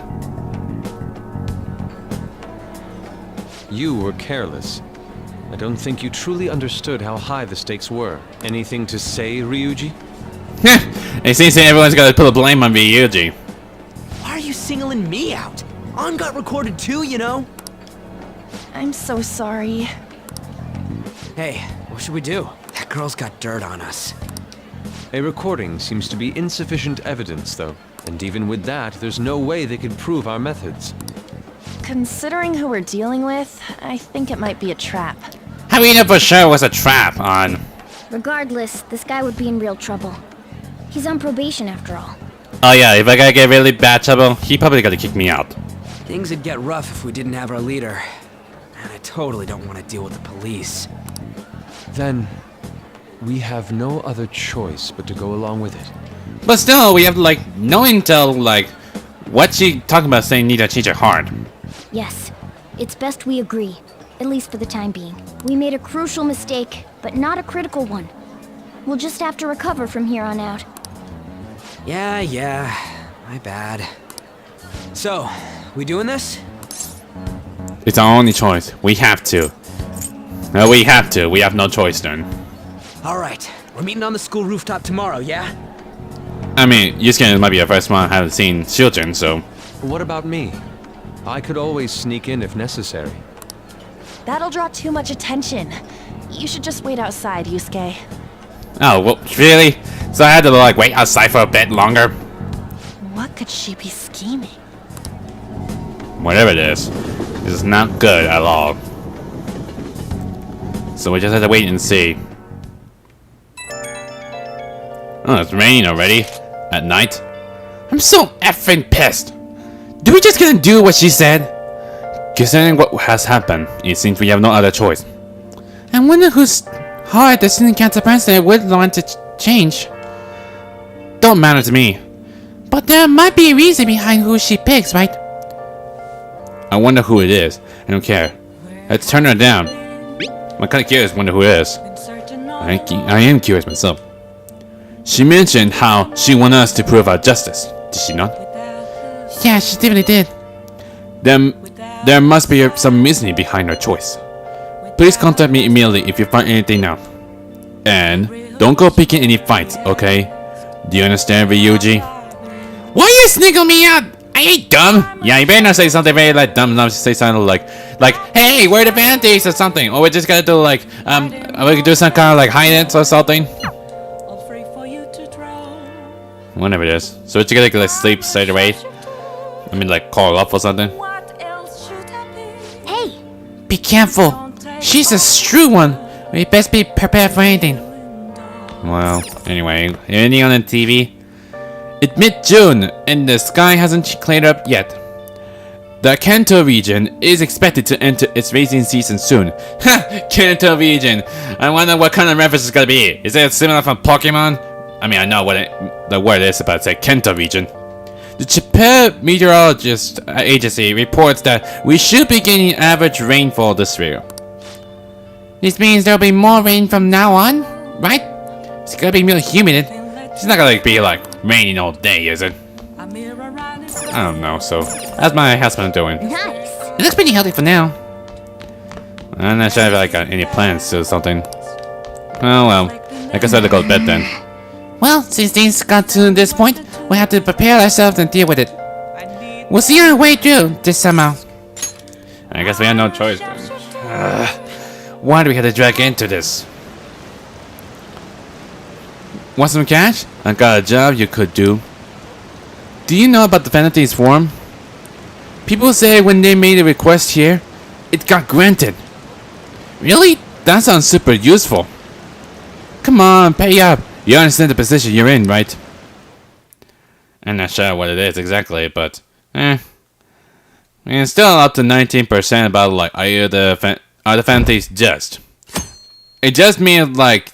You were careless. I don't think you truly understood how high the stakes were. Anything to say, Ryuji? It seems that everyone's got to put the blame on Ryuji. Why are you singling me out? On got recorded too, you know? I'm so sorry. Hey, what should we do? That girl's got dirt on us. A recording seems to be insufficient evidence, though. And even with that, there's no way they could prove our methods. Considering who we're dealing with, I think it might be a trap. How do you know for sure it was a trap on? Regardless, this guy would be in real trouble. He's on probation after all. Oh yeah, if I gotta get really bad trouble, he probably gotta kick me out. Things would get rough if we didn't have our leader. And I totally don't want to deal with the police. Then, we have no other choice but to go along with it. But still, we have to, like, no intel, like, what she talking about saying need to change her heart. Yes, it's best we agree, at least for the time being. We made a crucial mistake, but not a critical one. We'll just have to recover from here on out. Yeah, my bad. So, we doing this? It's our only choice. We have to. We have to. We have no choice then. Alright, we're meeting on the school rooftop tomorrow, yeah? I mean, Yusuke might be the first one I haven't seen children, so... What about me? I could always sneak in if necessary. That'll draw too much attention. You should just wait outside, Yusuke. Oh, well, really? So I had to, like, wait outside for a bit longer? What could she be scheming? Whatever it is not good at all. So we just have to wait and see. Oh, it's raining already? At night? I'm so effing pissed! Do we just gonna do what she said? Considering what has happened, it seems we have no other choice. I wonder whose heart the student council president would want to change. Don't matter to me. But there might be a reason behind who she picks, right? I wonder who it is. I don't care. Let's turn her down. I'm kinda curious, wonder who it is. I am curious myself. She mentioned how she wanted us to prove our justice. Did she not? Yeah, she definitely did. Then there must be some reasoning behind her choice. Please contact me immediately if you find anything out. And don't go picking any fights, okay? Do you understand, Ryuji? Why you single me out? I ain't dumb. Yeah, you better not say something very like dumb. Not say something like, hey, we're the Phantom Thieves or something. Or we just gotta do like, we could do some kind of like high-ends or something. Whatever it is. So what you gotta like sleep straight away? I mean, like call up or something. Hey! Be careful. She's a shrewd one. We best be prepared for anything. Well, anyway, anything on the TV? It's mid-June, and the sky hasn't cleared up yet. The Kanto region is expected to enter its racing season soon. Ha! Kanto region! I wonder what kind of reference it's gonna be. Is it similar from Pokemon? I mean, I know what the word is, but it's like Kanto region. The Japan Meteorologist Agency reports that we should be getting average rainfall this year. This means there'll be more rain from now on, right? It's gonna be really humid. It's not gonna like, be like raining all day, is it? I don't know. So, how's my husband doing? Nice! It looks pretty healthy for now. I'm not sure if I got any plans to something. Oh well, I guess I have to go to bed then. Well, since things got to this point, we'll have to prepare ourselves and deal with it. We'll see our way through this somehow. I guess we have no choice then. Why do we have to drag into this? Want some cash? I got a job you could do. Do you know about the Phantom Thieves forum? People say when they made a request here, it got granted. Really? That sounds super useful. Come on, pay up. You understand the position you're in, right? I'm not sure what it is exactly, but it's still up to 19% about like are the Phantom Thieves just? It just means like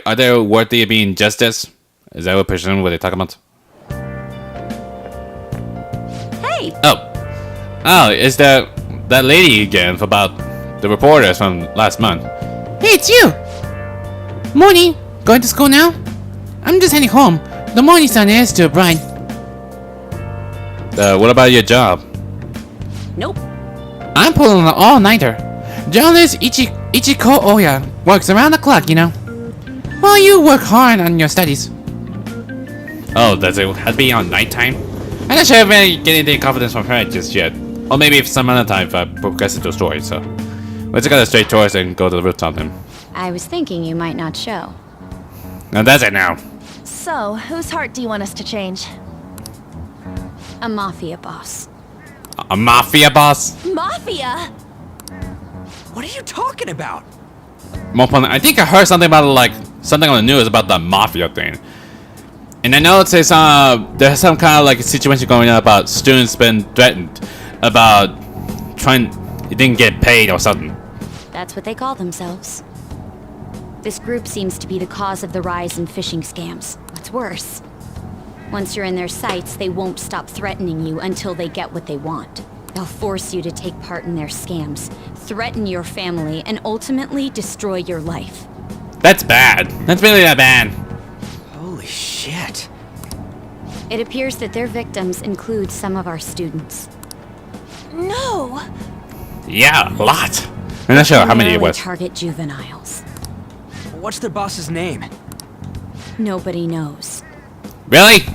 are they worthy of being justice? Is that what person what they talk about? Hey! Oh, it's that lady again about the reporters from last month. Hey, it's you! Morning! Going to school now? I'm just heading home. The morning sun is too bright. What about your job? Nope. I'm pulling an all-nighter. Journalist Ichiko Oya works around the clock, you know. Well, you work hard on your studies. Oh, does it have to be on nighttime? I'm not sure if I get any confidence from her just yet. Or maybe if some other time if I progress into a story, so. Let's go straight towards and go to the rooftop then. I was thinking you might not show. Now that's it now. So, whose heart do you want us to change? A mafia boss. A mafia boss? Mafia? What are you talking about? I think I heard something about like something on the news about the mafia thing. And I know it says there's some kind of like a situation going on about students being threatened about it didn't get paid or something. That's what they call themselves. This group seems to be the cause of the rise in phishing scams. What's worse, once you're in their sights, they won't stop threatening you until they get what they want. They'll force you to take part in their scams, threaten your family, and ultimately destroy your life. That's bad. That's really that bad. Holy shit. It appears that their victims include some of our students. No! Yeah, a lot. I'm not sure how many it Primarily was. target juveniles. What's their boss's name? Nobody knows. Really?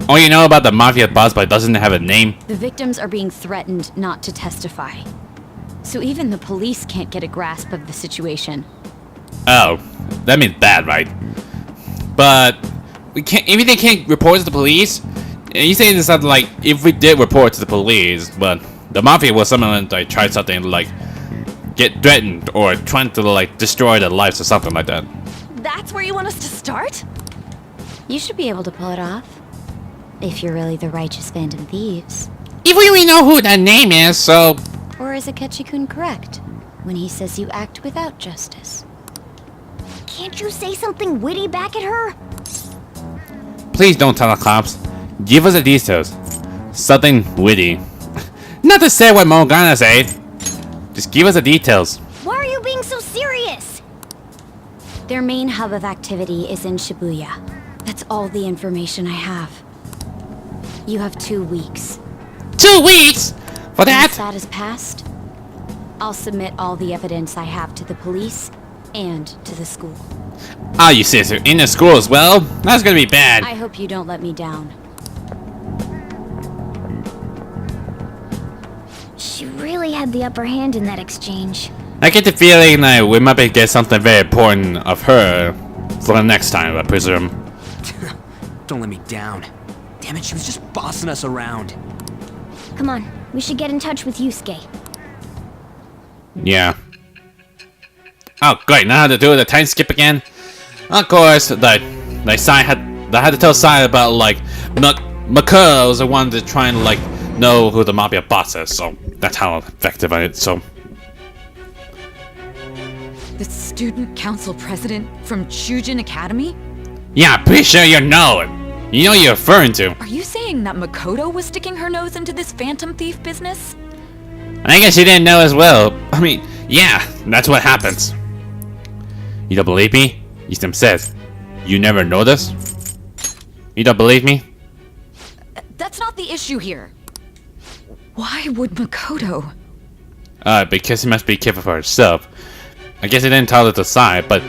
Oh, you know about the mafia boss, but it doesn't have a name? The victims are being threatened not to testify. So even the police can't get a grasp of the situation. Oh, that means bad, right? But we can't. If they can't report to the police, and you say this something like if we did report to the police, but the mafia was someone like tried something like get threatened or trying to like destroy their lives or something like that. That's where you want us to start? You should be able to pull it off. If you're really the righteous Phantom Thieves. If we really know who that name is, so... Or is Akechi-kun correct when he says you act without justice? Can't you say something witty back at her? Please don't tell the cops. Give us the details. Something witty. Not to say what Morgana said. Just give us the details. Why are you being so serious? Their main hub of activity is in Shibuya. That's all the information I have. You have 2 weeks. 2 weeks? For that? Once that is passed, I'll submit all the evidence I have to the police and to the school. Ah, you sister, in the school as well? That's gonna be bad. I hope you don't let me down. She really had the upper hand in that exchange. I get the feeling that we might be get something very important of her for the next time, I presume. Don't let me down. Damn it, she was just bossing us around. Come on, we should get in touch with Yusuke. Yeah. Oh, great! Now how to do the time skip again? Of course, Sai had to tell Sai about like Makoto was the one to try and like know who the mafia boss is, so that's how effective I it. So. The student council president from Chujin Academy? Yeah, pretty sure you know it. You know what you're referring to. Are you saying that Makoto was sticking her nose into this Phantom Thief business? I guess you didn't know as well. I mean, yeah, that's what happens. You don't believe me? Yusem says, you never noticed? You don't believe me? That's not the issue here. Why would Makoto? Because he must be careful for herself. I guess he didn't tell it to Sai, but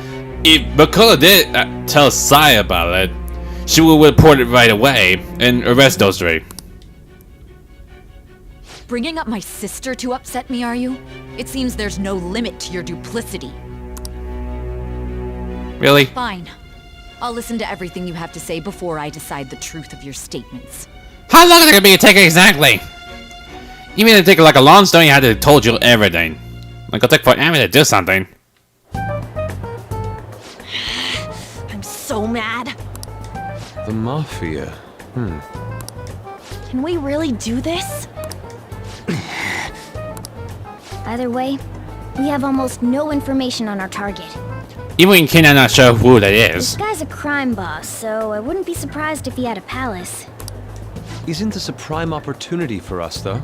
if Makoto did tell Sai about it, she will report it right away and arrest those three. Bringing up my sister to upset me, are you? It seems there's no limit to your duplicity. Really? Fine. I'll listen to everything you have to say before I decide the truth of your statements. How long is it gonna be to take exactly? Even if it take like a long story, you had to told you everything. Like it'll take forever to do something. I'm so mad. The Mafia. Can we really do this? Either way, we have almost no information on our target. Even Ken, I'm not sure who that This is. guy's a crime boss, so I wouldn't be surprised if he had a palace. Isn't this a prime opportunity for us, though?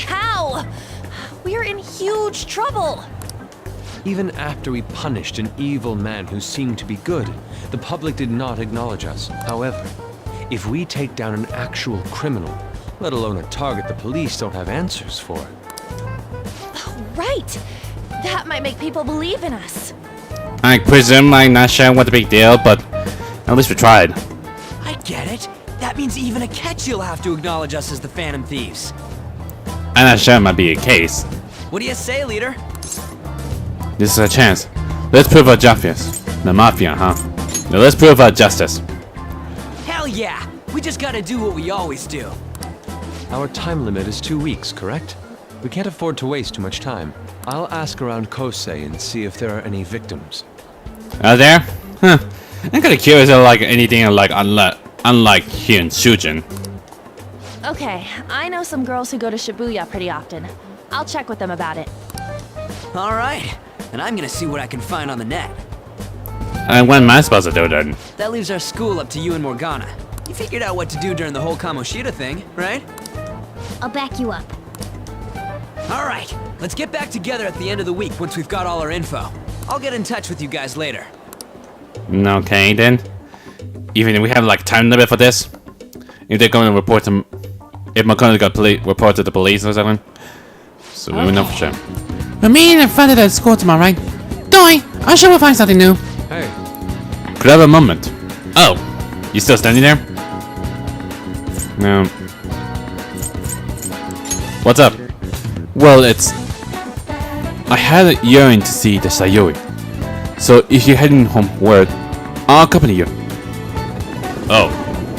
How? We're in huge trouble. Even after we punished an evil man who seemed to be good, the public did not acknowledge us. However, if we take down an actual criminal, let alone a target the police don't have answers for. Right. That might make people believe in us. I presume I'm not sure what the big deal, but at least we tried. I get it. That means even Akechi will have to acknowledge us as the Phantom Thieves. I'm not sure it might be a case. What do you say, leader? This is a chance. Let's prove our justice. The mafia, huh? Now let's prove our justice. Hell yeah! We just gotta do what we always do. Our time limit is 2 weeks, correct? We can't afford to waste too much time. I'll ask around Kosei and see if there are any victims. Are there? Huh. I'm kind of curious if like anything like unlike here in Shujin. Okay, I know some girls who go to Shibuya pretty often. I'll check with them about it. All right, and I'm gonna see what I can find on the net. And when am I supposed to do then? That leaves our school up to you and Morgana. You figured out what to do during the whole Kamoshida thing, right? I'll back you up. All right, let's get back together at the end of the week once we've got all our info. I'll get in touch with you guys later. Okay then. Even if we have like time limit for this, if they're going to report to, if Makoto got report to the police or something, so we will know for sure. We're meeting in front of the school tomorrow, right? Don't worry, I'm sure we'll find something new. Hey, Could I have a moment? Oh, you still standing there? No. What's up? Well, it's... I had a yearning to see the Sayuri. So if you're heading homeward, I'll accompany you. Oh,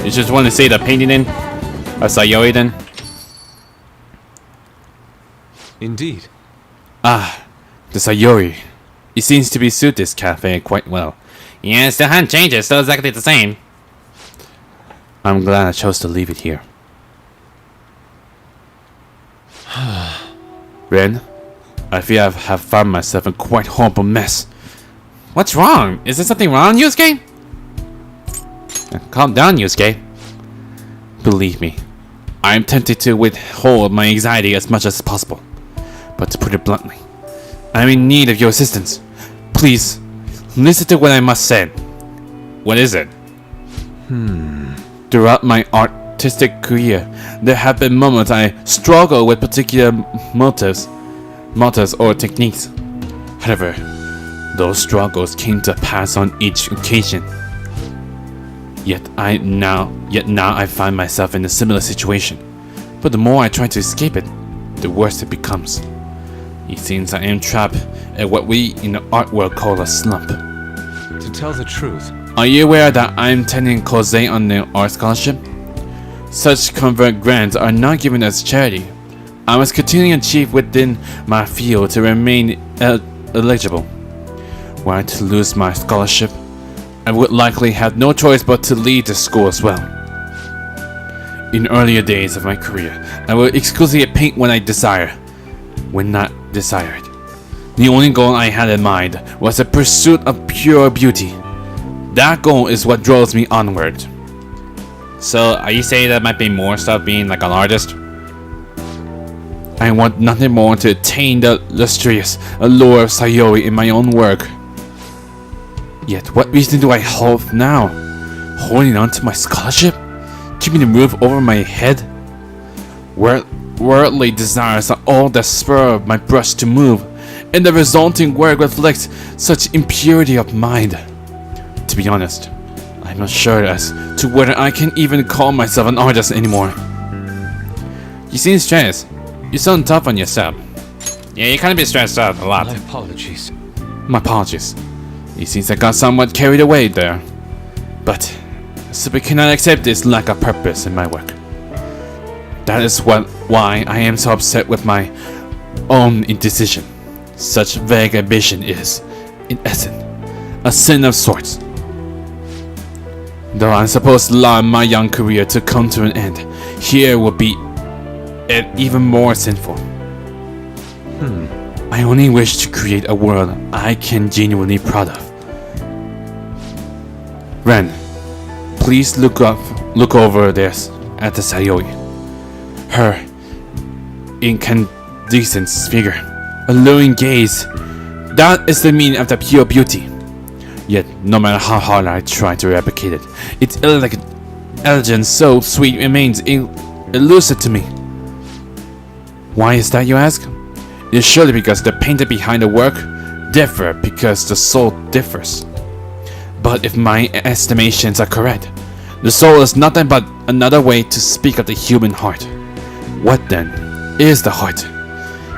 you just want to see the painting then? A Sayuri then? indeed. Ah, the Sayuri. It seems to be suit this cafe quite well. Yes, the hunt changes, still exactly the same. I'm glad I chose to leave it here. Ren, I feel I have found myself in quite horrible mess. What's wrong? Is there something wrong, Yusuke? Calm down, Yusuke. Believe me, I am tempted to withhold my anxiety as much as possible. But to put it bluntly, I am in need of your assistance. Please, listen to what I must say. What is it? Throughout my artistic career, there have been moments I struggle with particular motives or techniques. However, those struggles came to pass on each occasion. Yet now I find myself in a similar situation. But the more I try to escape it, the worse it becomes. It seems I am trapped at what we in the art world call a slump. To tell the truth, Are you aware that I am attending Kosei on the art scholarship? Such convert grants are not given as charity. I must continue to achieve within my field to remain eligible. Were I to lose my scholarship, I would likely have no choice but to leave the school as well. In earlier days of my career, I would exclusively paint when I desire, when not desired. The only goal I had in mind was the pursuit of pure beauty. That goal is what draws me onward. So, are you saying that might be more stuff being like an artist? I want nothing more to attain the lustrous allure of Sayuri in my own work. Yet, what reason do I hold now? Holding on to my scholarship? Keeping the roof over my head? Worldly desires are all that spur my brush to move, and the resulting work reflects such impurity of mind. To be honest, I'm not sure as to whether I can even call myself an artist anymore. You seem stressed. You sound tough on yourself. Yeah, you kind of be stressed out a lot. my apologies. My apologies. It seems I got somewhat carried away there. But I simply cannot accept this lack of purpose in my work. That is why I am so upset with my own indecision. Such vague ambition is, in essence, a sin of sorts. Though I'm supposed to allow my young career to come to an end, here will be even more sinful. I only wish to create a world I can genuinely proud of. Ren, please look over this at the Sayuri. Her incandescent figure, alluring gaze, that is the meaning of the pure beauty. Yet, no matter how hard I try to replicate it, its elegance so sweet remains elusive to me. Why is that, you ask? It is surely because the painter behind the work differ because the soul differs. But if my estimations are correct, the soul is nothing but another way to speak of the human heart. What then is the heart?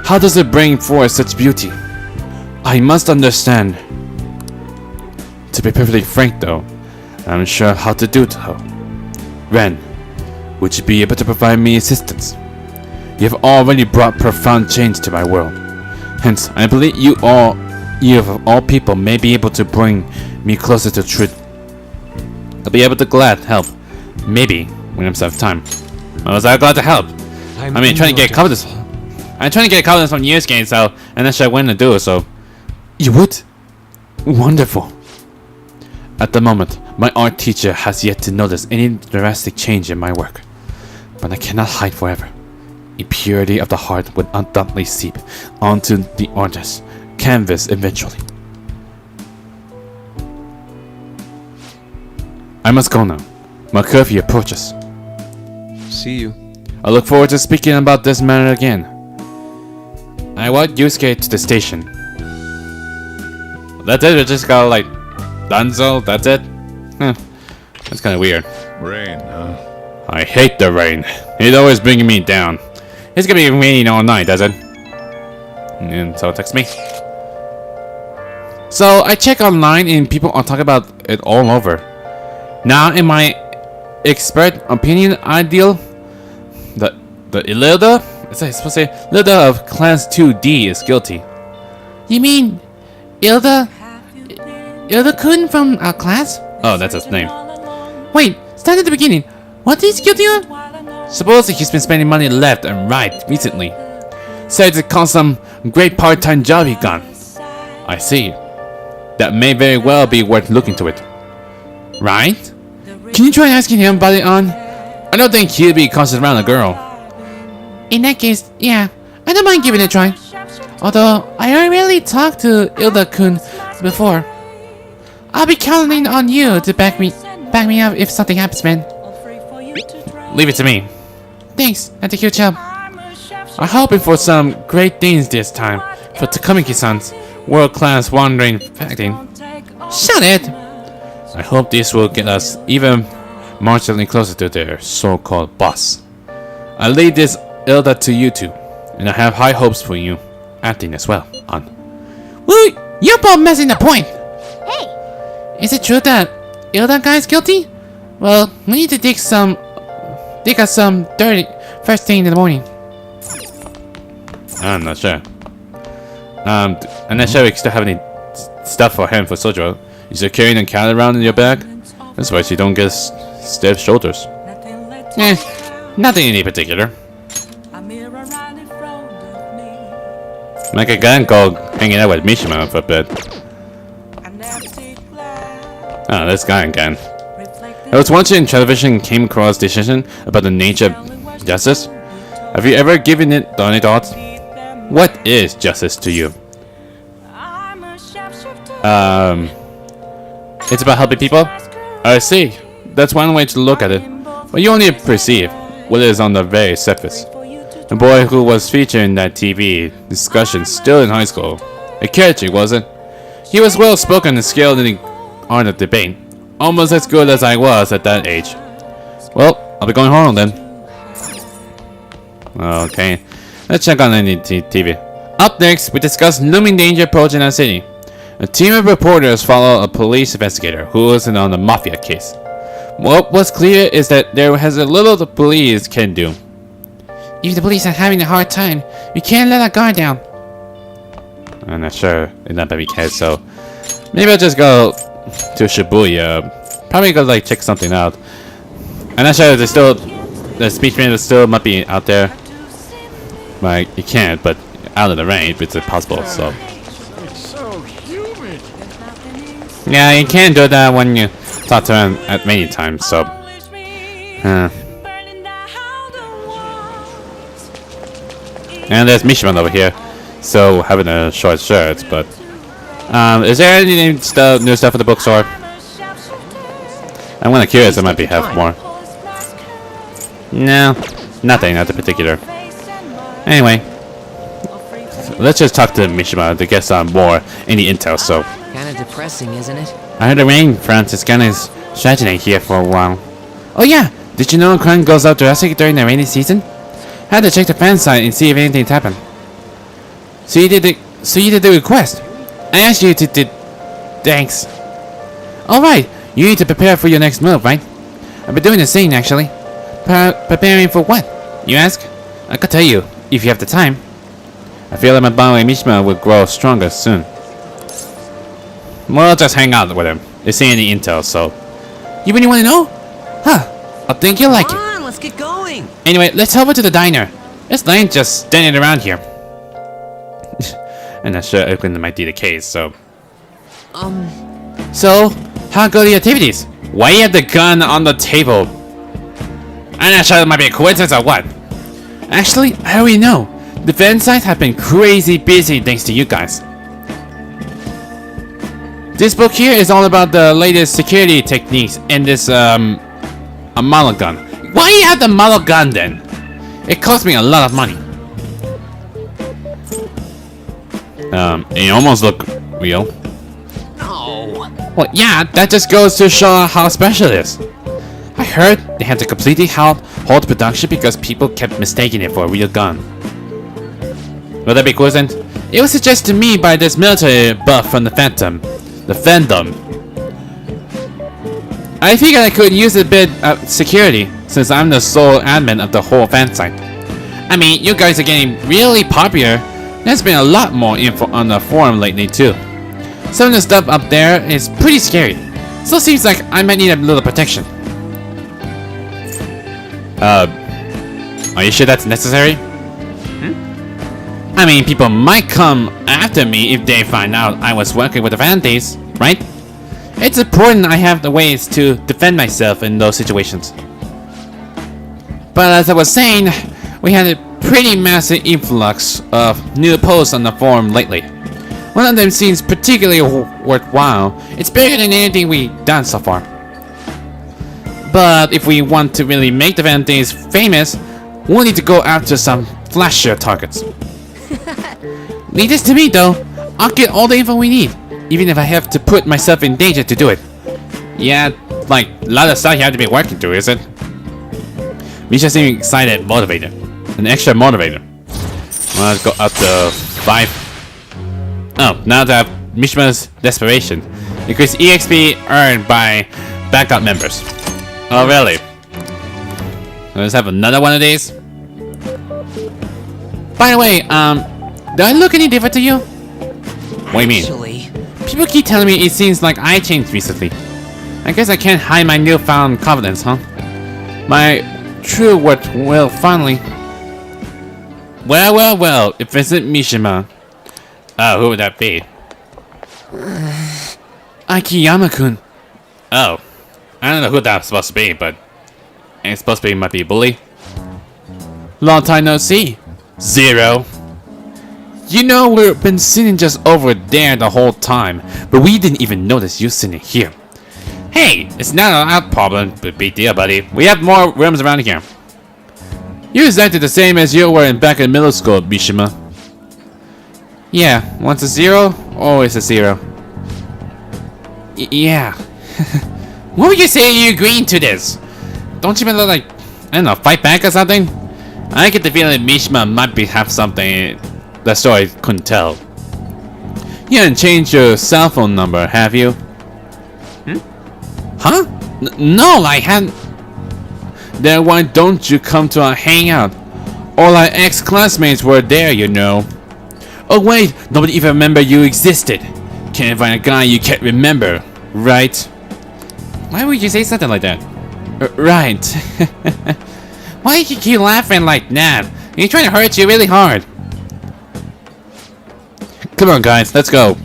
How does it bring forth such beauty? I must understand. To be perfectly frank though, I'm unsure how to do so. Ren, would you be able to provide me assistance? You have already brought profound change to my world. Hence, I believe you of all people may be able to bring me closer to truth. I'll be able to glad help. Maybe when I'm have time. I was glad to help. I mean, trying to get confidence. I'm trying to get confidence from years game, so and then I went to do it. So you would? Wonderful. At the moment, my art teacher has yet to notice any drastic change in my work, but I cannot hide forever. Impurity of the heart would undoubtedly seep onto the artist's canvas eventually. I must go now. My curfew approaches. See you. I look forward to speaking about this matter again. I want Yusuke to the station. That's it? We just got like Dunzo? That's it? Huh. That's kind of weird. Rain, huh? I hate the rain. It's always bringing me down. It's gonna be raining all night, does it? And so text me. So I check online and people are talking about it all over. Now, in my expert opinion, ideal, the Ilda, is I supposed to say, Ilda of Class 2D is guilty. You mean Ilda Kun from our class? Oh, that's his name. Wait, start at the beginning. What is he guilty of? Supposedly he's been spending money left and right recently. Says it cost some great part-time job he got. I see. That may very well be worth looking to it. Right? Can you try asking him about it on? I don't think he'll be constant around a girl. In that case, yeah, I don't mind giving it a try. Although, I already talked to Ilda Kun before. I'll be counting on you to back me up if something happens, man. Leave it to me. Thanks, that's a huge help. I'm hoping for some great things this time for Takamiki-san's world-class wandering acting. Shut it! I hope this will get us even marginally closer to their so-called boss. I leave this Ilda to you two, and I have high hopes for you acting as well, on. Woo! You're both missing the point! Hey! Is it true that Ilda guy's guilty? Well, we need to dig us some dirt first thing in the morning. I'm not sure. I'm not sure we still have any stuff for him for Sojo. Is you carrying a cat around in your bag? That's why she don't get stiff shoulders. Nothing in particular. Like a gun go hanging out with Mishima for a bit. Ah, this guy again. I was watching television and came across decision about the nature of justice. Have you ever given it any thought? What is justice to you? It's about helping people? I see. That's one way to look at it. But you only perceive what is on the very surface. The boy who was featured in that TV discussion still in high school. A character, wasn't? He was well spoken and skilled in the art of debate. Almost as good as I was at that age. Well, I'll be going home then. Okay. Let's check on any TV. Up next, we discuss looming danger approaching our city. A team of reporters follow a police investigator who was in on a mafia case. What was clear is that there has a little the police can do. If the police are having a hard time, we can't let our guard down. I'm not sure in that baby case, so maybe I'll just go to Shibuya. Probably go like check something out. I'm not sure if the speech man still might be out there. Like you can't, but out of the rain, it's possible. So yeah, you can't do that when you talk to him at many times. So and there's Mishima over here, so having a short shirt. But is there any new stuff at the bookstore? I'm kind of curious. I might be have more. No, nothing at the particular. Anyway, so let's just talk to Mishima to get some more any intel. So Kinda depressing, isn't it? I heard the rain Franciscan is strategizing here for a while. Oh yeah, did you know crime goes up drastic during the rainy season? Had to check the fan site and see if anything's happened. So you did the request. I asked you to thanks. Alright, you need to prepare for your next move, right? I've been doing the same actually. Preparing for what? You ask? I could tell you, if you have the time. I feel like my bond with Mishima will grow stronger soon. We'll just hang out with him. If see any intel, so You really want to know? Huh. I think you'll like it. Come on, let's get going. Anyway, let's head over to the diner. This lane just standing around here. I'm not sure Oakland might be the case, so... So, how go the activities? Why you have the gun on the table? I'm not sure it might be a coincidence or what. Actually, I already know. The fan sites have been crazy busy thanks to you guys. This book here is all about the latest security techniques in this, a model gun. Why do you have the model gun then? It cost me a lot of money. It almost look real. No. Well, yeah, that just goes to show how special it is. I heard they had to completely halt production because people kept mistaking it for a real gun. Will that be coincidence? It was suggested to me by this military buff from the Phantom. The Phantom. I figured I could use a bit of security since I'm the sole admin of the whole fan site. I mean, you guys are getting really popular. There's been a lot more info on the forum lately too. Some of the stuff up there is pretty scary. Still seems like I might need a little protection. Are you sure that's necessary? I mean, people might come after me if they find out I was working with the Phantom Thieves, right? It's important I have the ways to defend myself in those situations. But as I was saying, we had a pretty massive influx of new posts on the forum lately. One of them seems particularly worthwhile. It's bigger than anything we've done so far. But if we want to really make the Phantom Thieves famous, we'll need to go after some flashier targets. Leave this to me though. I'll get all the info we need, even if I have to put myself in danger to do it. Yeah, like a lot of stuff you have to be working through, is it? Misha seems excited, motivated. An extra motivator. Well, let's go up to 5. Oh, now to have Misha's desperation. Increase EXP earned by backup members. Oh, really? Let's have another one of these. By the way, do I look any different to you? What do you mean? Actually, people keep telling me it seems like I changed recently. I guess I can't hide my newfound confidence, huh? My true worth will finally... Well, if it's not Mishima... who would that be? Akiyama-kun. Oh. I don't know who that's supposed to be, but... It's supposed to be might be a bully. Long time no see. Zero. You know, we've been sitting just over there the whole time, but we didn't even notice you sitting here. Hey, it's not our problem, but big deal, buddy. We have more rooms around here. You're exactly the same as you were back in middle school, Mishima. Yeah, once a 0, always a 0. Yeah. What would you say you agreeing to this? Don't you mean like, I don't know, fight back or something? I get the feeling Mishima might have something that story couldn't tell. You haven't changed your cell phone number, have you? Huh? No, I hadn't. Then why don't you come to our hangout? All our ex-classmates were there, you know. Oh wait, nobody even remember you existed. Can't find a guy you can't remember, right? Why would you say something like that? Right. Why do you keep laughing like that? He's trying to hurt you really hard. Come on, guys, let's go.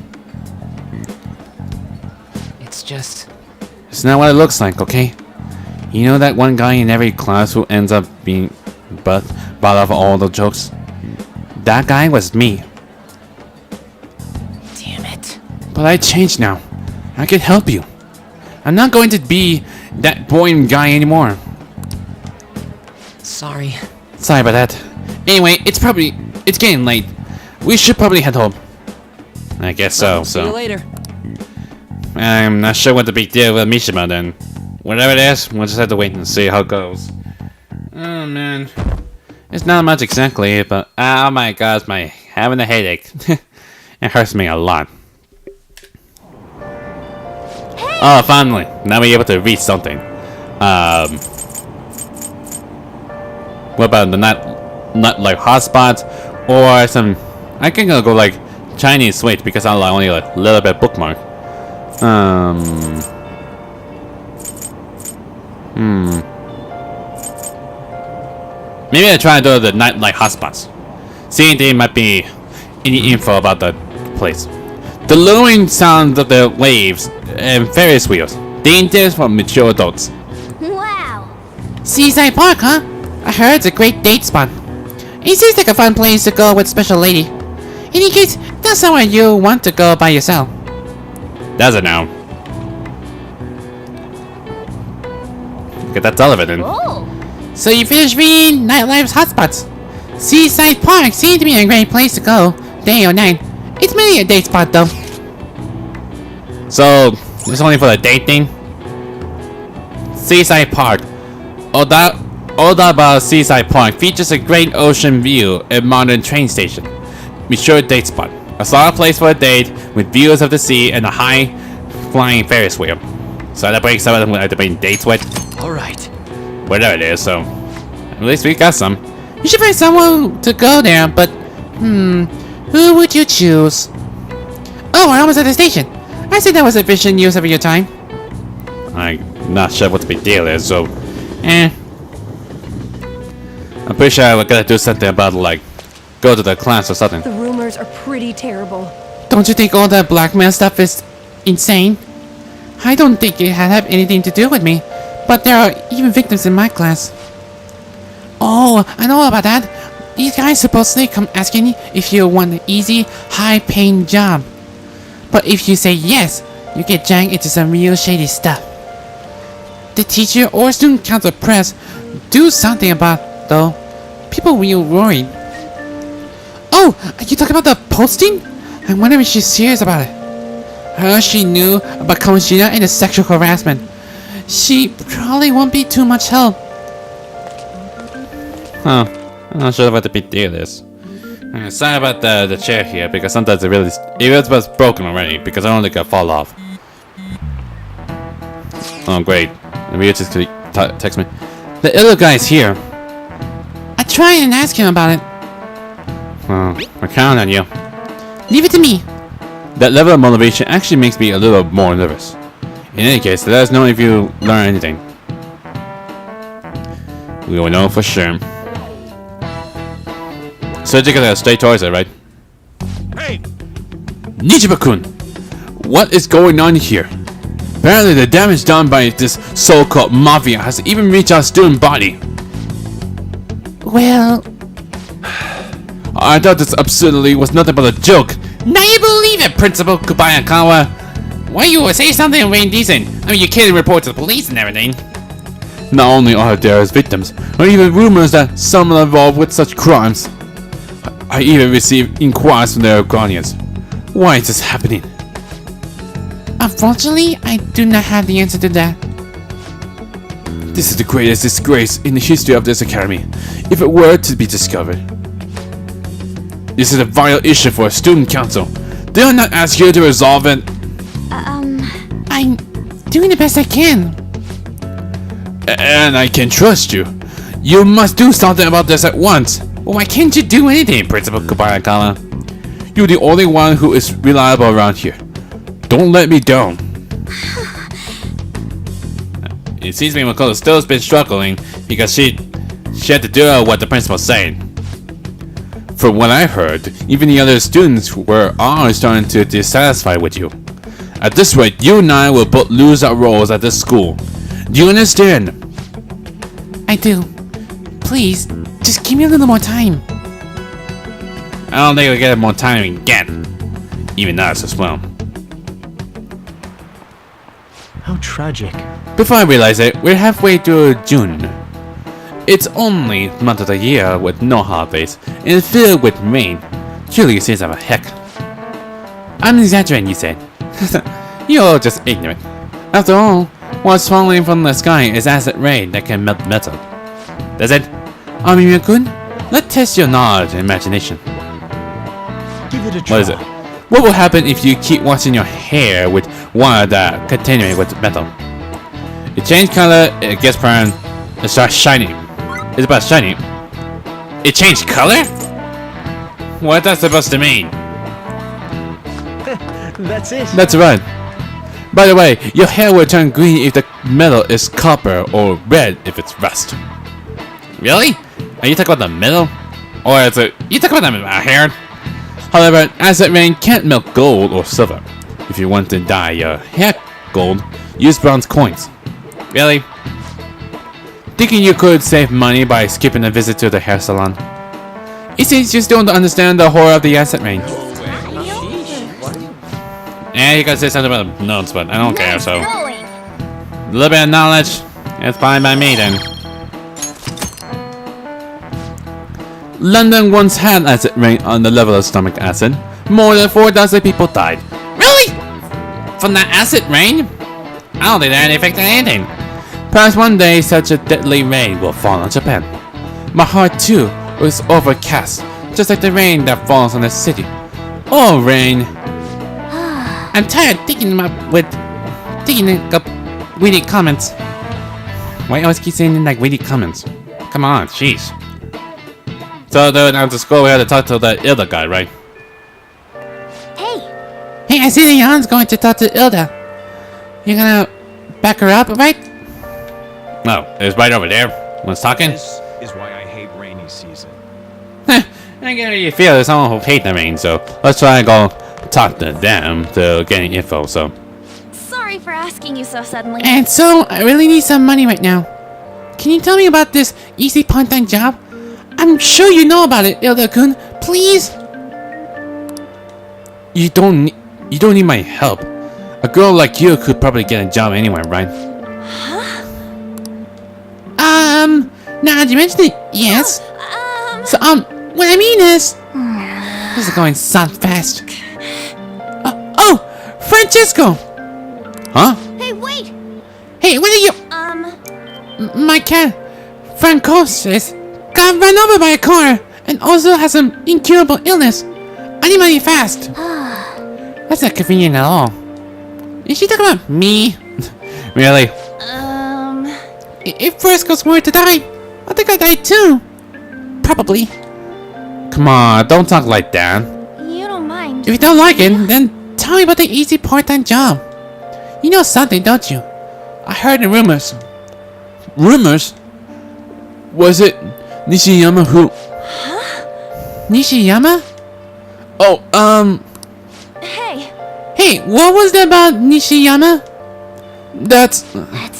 it's just... It's not what it looks like, okay? You know that one guy in every class who ends up being butt of all the jokes? That guy was me. Damn it. But I changed now. I can help you. I'm not going to be that boring guy anymore. Sorry. Sorry about that. Anyway, it's getting late. We should probably head home. I guess so. See you later. I'm not sure what the big deal with Mishima then. Whatever it is, we'll just have to wait and see how it goes. Oh man. It's not much exactly, but oh my god, my having a headache. It hurts me a lot. Oh, finally. Now we're able to read something. What about the not like hotspots or some? I can go like Chinese switch because I only a little bit bookmark. Maybe I try to do the nightlight hotspots. See if there might be any info about the place. The lulling sound of the waves and Ferris wheels. Dangerous for mature adults. Wow. Seaside Park, huh? I heard it's a great date spot. It seems like a fun place to go with special lady. In any case, that's somewhere you want to go by yourself. That's it now. Get that television. Oh. So you finished reading Nightlife's hotspots. Seaside Park seems to be a great place to go, day or night. It's mainly a date spot though. So, it's only for the date thing? Seaside Park. All that about Seaside Park features a great ocean view and modern train station. Mature date spot. A solid place for a date with views of the sea and a high flying Ferris wheel. So that breaks up with the main dates with. Alright. Whatever it is, so at least we got some. You should find someone to go there, but who would you choose? Oh, we're almost at the station. I said that was efficient use of your time. I'm not sure what the big deal is, so I'm pretty sure we're gonna do something about like go to the class or something. The rumors are pretty terrible. Don't you think all that blackmail stuff is insane? I don't think it had anything to do with me, but there are even victims in my class. Oh, I know about that. These guys supposedly come asking if you want an easy, high-paying job. But if you say yes, you get dragged into some real shady stuff. The teacher or student council press do something about it, though. People real worried. Oh, you talking about the posting? I wonder if she's serious about it. Heard she knew about Kamoshida and the sexual harassment. She probably won't be too much help. Huh. I'm not sure what the big deal is. Sorry about the chair here, because sometimes it was broken already, because I don't think it fall off. Oh great. Maybe just text me. The other guy's here. I try and ask him about it. Oh, I count on you. Leave it to me. That level of motivation actually makes me a little more nervous. In any case, let us know if you learn anything. We will know for sure. So you're gonna stay towards it, right? Hey! Nichiba-kun! What is going on here? Apparently the damage done by this so-called mafia has even reached our student body. Well, I thought this absurdity was nothing but a joke. now you believe it, Principal Kubayakawa. Why you say something indecent? I mean, you can't report to the police and everything. Not only are there victims, but even rumors that some are involved with such crimes. I even received inquiries from their guardians. Why is this happening? Unfortunately, I do not have the answer to that. This is the greatest disgrace in the history of this academy, if it were to be discovered. This is a vital issue for a student council. They are not asked you to resolve it. I'm doing the best I can. And I can trust you. You must do something about this at once. Well, why can't you do anything, Principal Kubayakawa? You're the only one who is reliable around here. Don't let me down. It seems to me Makoto still has been struggling because she had to do what the principal's saying. From what I heard, even the other students are starting to be dissatisfied with you. At this rate, you and I will both lose our roles at this school. Do you understand? I do. Please, just give me a little more time. I don't think we'll get more time again. Even us as well. How tragic. Before I realize it, we're halfway through June. It's only the month of the year with no holidays and filled with rain. Truly seems like a heck. I'm exaggerating, you said. You're all just ignorant. After all, what's falling from the sky is acid rain that can melt metal. That's it. Amimi-kun, let's test your knowledge and imagination. Give it a try. What is it? What will happen if you keep washing your hair with water that contaminated with metal? It changes color, it gets burned, it starts shining. It's about shining. It changed color? What that's supposed to mean? That's it. That's right. By the way, your hair will turn green if the metal is copper or red if it's rust. Really? Are you talking about the metal? Or is it... You talking about my hair? However, acid rain can't melt gold or silver. If you want to dye your hair gold, use bronze coins. Really? Thinking you could save money by skipping a visit to the hair salon? It seems you still don't understand the horror of the acid rain. Yeah, you gotta say something about the notes, but I don't care, so... A little bit of knowledge, it's fine by me then. London once had acid rain on the level of stomach acid. More than 4,000 people died. Really? From that acid rain? I don't think that affected anything. Perhaps one day such a deadly rain will fall on Japan. My heart too was overcast, just like the rain that falls on the city. Oh, rain. I'm tired thinking up witty comments. Why always keep saying like witty comments? Come on, jeez. So then after school we had to talk to the Ilda guy, right? Hey, I see that Jan's going to talk to Ilda. You're gonna back her up, right? No, it was right over there. Was talking. This is why I hate rainy season. I get how you feel. There's someone who hates the rain, so let's try and go talk to them to get any info. So. Sorry for asking you so suddenly. And so, I really need some money right now. Can you tell me about this easy part-time job? I'm sure you know about it, Ilda-kun. Please. You don't need my help. A girl like you could probably get a job anywhere, right? Now that you mention it, yes. So, what I mean is... This is going to sound fast. Oh, Francesco! Huh? Hey, wait! Hey, what are you... My cat, Francois, got run over by a car and also has an incurable illness. I need money fast. That's not convenient at all. Is she talking about me? Really? If Fresco's were to die, I think I died too. Probably. Come on, don't talk like that. You don't mind. If you don't like it, then tell me about the easy part-time job. You know something, don't you? I heard the rumors. Rumors? Was it Nishiyama who... Nishiyama? Oh, Hey, what was that about Nishiyama? That's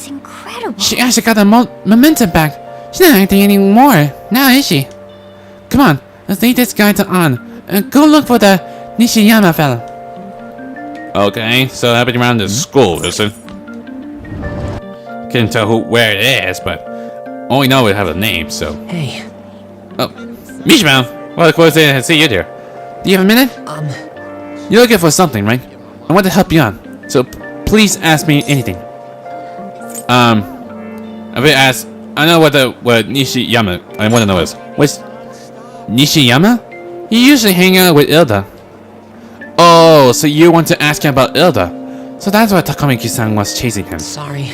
incredible. She actually got the momentum back. She's not acting anymore, now is she? Come on, let's lead this guy to An and go look for the Nishiyama fella. okay, so I've been around the school, is it? Can't tell where it is, but only know we have a name, so... Hey. Oh, Mishima! Well, of course, I see you there. Do you have a minute? You're looking for something, right? I want to help you out, so please ask me anything. I will ask... I know what Nishiyama I want to know is. What's... Nishiyama? You usually hang out with Ilda. Oh, so you want to ask him about Ilda. So that's why Takamiki-san was chasing him. Sorry.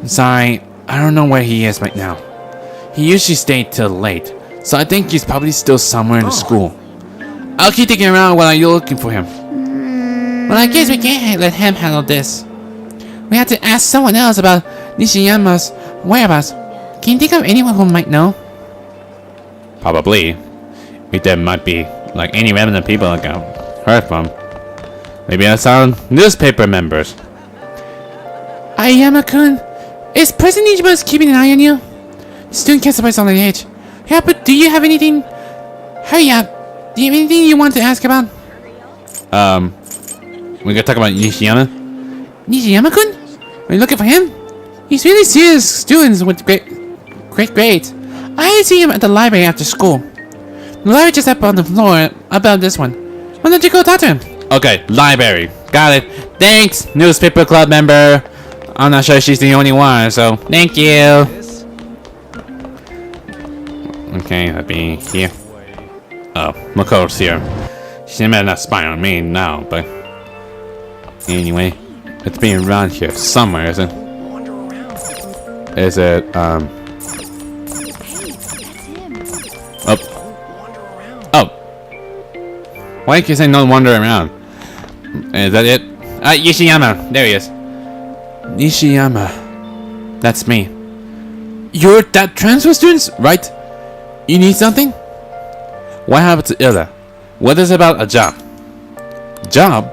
Sorry, I don't know where he is right now. He usually stayed till late, so I think he's probably still somewhere in the school. I'll keep digging around while you're looking for him. Well, I guess we can't let him handle this. We have to ask someone else about Nishiyama's whereabouts. Can you think of anyone who might know? Probably. If there might be, like, any random people I got heard from. Maybe I saw newspaper members. Ayama-kun, is President Ichiban keeping an eye on you? Student can't surprise on the edge. Yeah, but do you have anything? Hurry up. Do you have anything you want to ask about? We gotta talk about Nishiyama. Nishiyama-kun? Are you looking for him? He's really serious students with great grades. I see him at the library after school. The library just up on the floor above this one. Why don't you go talk to him? Okay, library. Got it. Thanks, newspaper club member. I'm not sure she's the only one, so thank you. Okay, that'd be here. Oh, Makoto's here. She might not spy on me now, but anyway, it's being around here somewhere, isn't it? Is it, Oh. Oh. Why can't you say no wander around? Is that it? Yoshiyama. There he is. Nishiyama. That's me. You're that transfer student, right? You need something? What happened to Ilda? What is about a job? Job?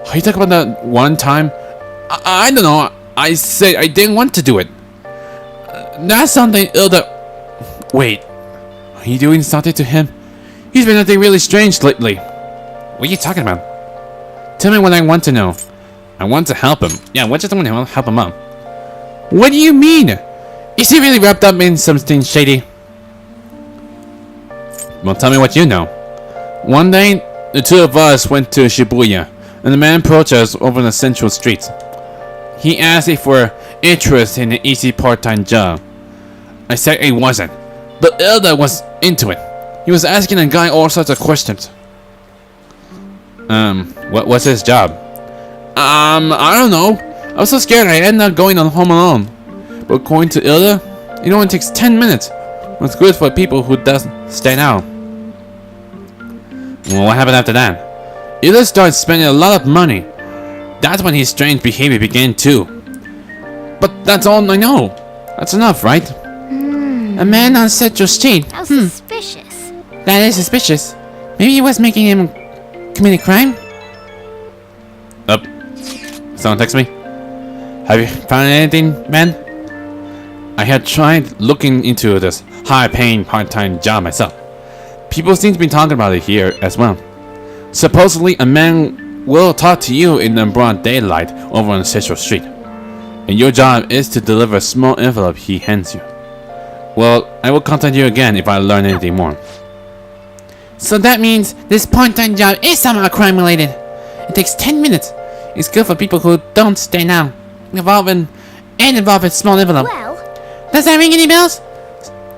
Are you talking about that one time? I don't know. I said I didn't want to do it. That's something Ilda... Wait. Are you doing something to him? He's been acting really strange lately. What are you talking about? Tell me what I want to know. I want to help him. Yeah, what just want to help him out? What do you mean? Is he really wrapped up in something shady? Well, tell me what you know. One day, the two of us went to Shibuya, and the man approached us over the central streets. He asked if we're interested in an easy part-time job. I said I wasn't, but Ilda was into it. He was asking the guy all sorts of questions. What's his job? I don't know. I was so scared I ended up going on home alone. But according to Ilda, it only takes 10 minutes. It's good for people who doesn't stand out. Well, what happened after that? Ilda started spending a lot of money. That's when his strange behavior began too. But that's all I know. That's enough, right? A man on Central Street. How suspicious. That is suspicious. Maybe he was making him commit a crime? Someone text me. Have you found anything, man? I had tried looking into this high-paying part-time job myself. People seem to be talking about it here as well. Supposedly, a man will talk to you in the broad daylight over on Central Street, and your job is to deliver a small envelope he hands you. Well, I will contact you again if I learn anything more. So that means this part-time job is somehow crime-related. It takes 10 minutes. It's good for people who don't stand out, involve in small envelope. Well, does that ring any bells?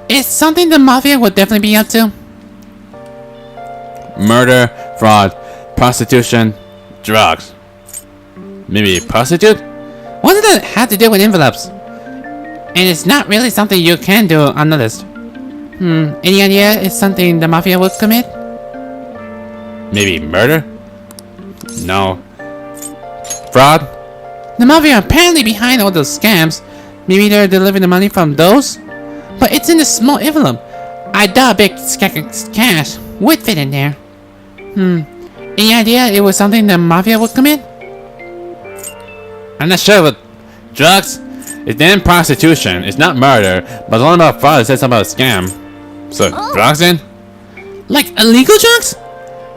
Is something the mafia would definitely be up to? Murder, fraud, prostitution, drugs. Maybe prostitute? What does that have to do with envelopes? And it's not really something you can do unnoticed. Any idea it's something the mafia would commit? Maybe murder? No. Fraud? The mafia are apparently behind all those scams. Maybe they're delivering the money from those? But it's in a small envelope. I doubt a big stack of cash would fit in there. Any idea it was something the mafia would commit? I'm not sure, but drugs? It's then prostitution. It's not murder, but it's all about fraud. It says something about a scam. So, drugs then? Like illegal drugs?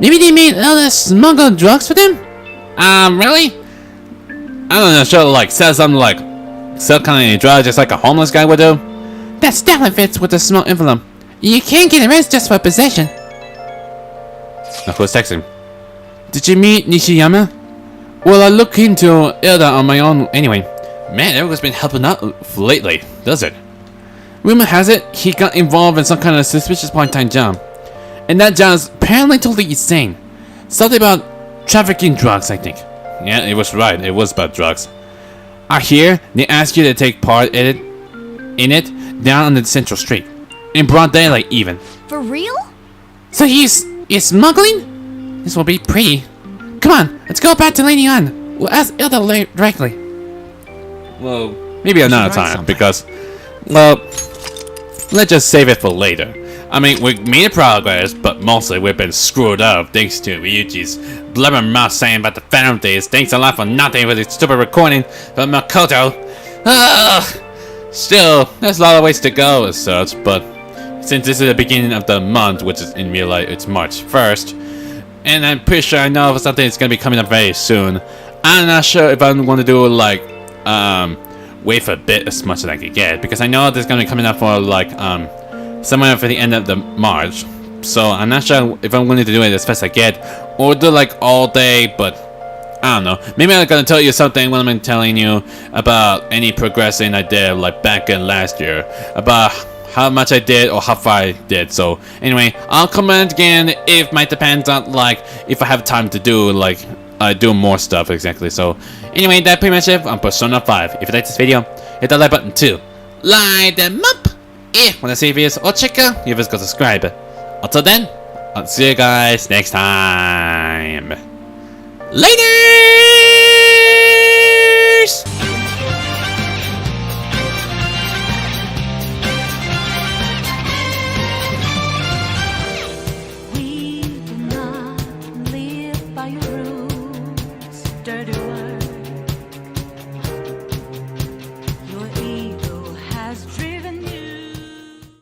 Maybe they made other smuggled drugs for them? Really? I don't know, sure, like, sell something like, sell kind of drugs just like a homeless guy would do? That definitely fits with a small envelope. You can't get arrested just for possession. Now, who's texting? Did you meet Nishiyama? Well, I look into Ilda on my own anyway. Man, everyone's been helping out lately, does it? Rumor has it, he got involved in some kind of suspicious part-time job. And that job's apparently totally insane. Something about trafficking drugs, I think. Yeah, it was right. It was about drugs. I hear they ask you to take part in it down on the Central Street. In broad daylight, even. For real? So he's smuggling? This will be pretty. Come on, let's go back to Lady Ann. We'll ask Ilda directly. Well, maybe another time, because, well, let's just save it for later. I mean, we made progress, but mostly we've been screwed up thanks to Ryuji's blubber mouth saying about the Phantom Thieves. Thanks a lot for nothing with the stupid recording from Makoto. Still, there's a lot of ways to go as such, but since this is the beginning of the month, which is in real life, it's March 1st, and I'm pretty sure I know of something that's gonna be coming up very soon. I'm not sure if I'm going to do like, wait for a bit as much as I can get, because I know this is gonna be coming up for like, somewhere for the end of the March. So I'm not sure if I'm going to do it as fast as I get, or do like all day, but I don't know. Maybe I'm gonna tell you something when I'm telling you about any progressing I did like back in last year, about how much I did or how far I did. So anyway, I'll comment again if might depends on like if I have time to do like do more stuff exactly. So anyway, that's pretty much it on Persona 5. If you like this video, hit that like button too. Light them up if you wanna see videos, or check out if it's go subscribe. Until then, I'll see you guys next time. Laters!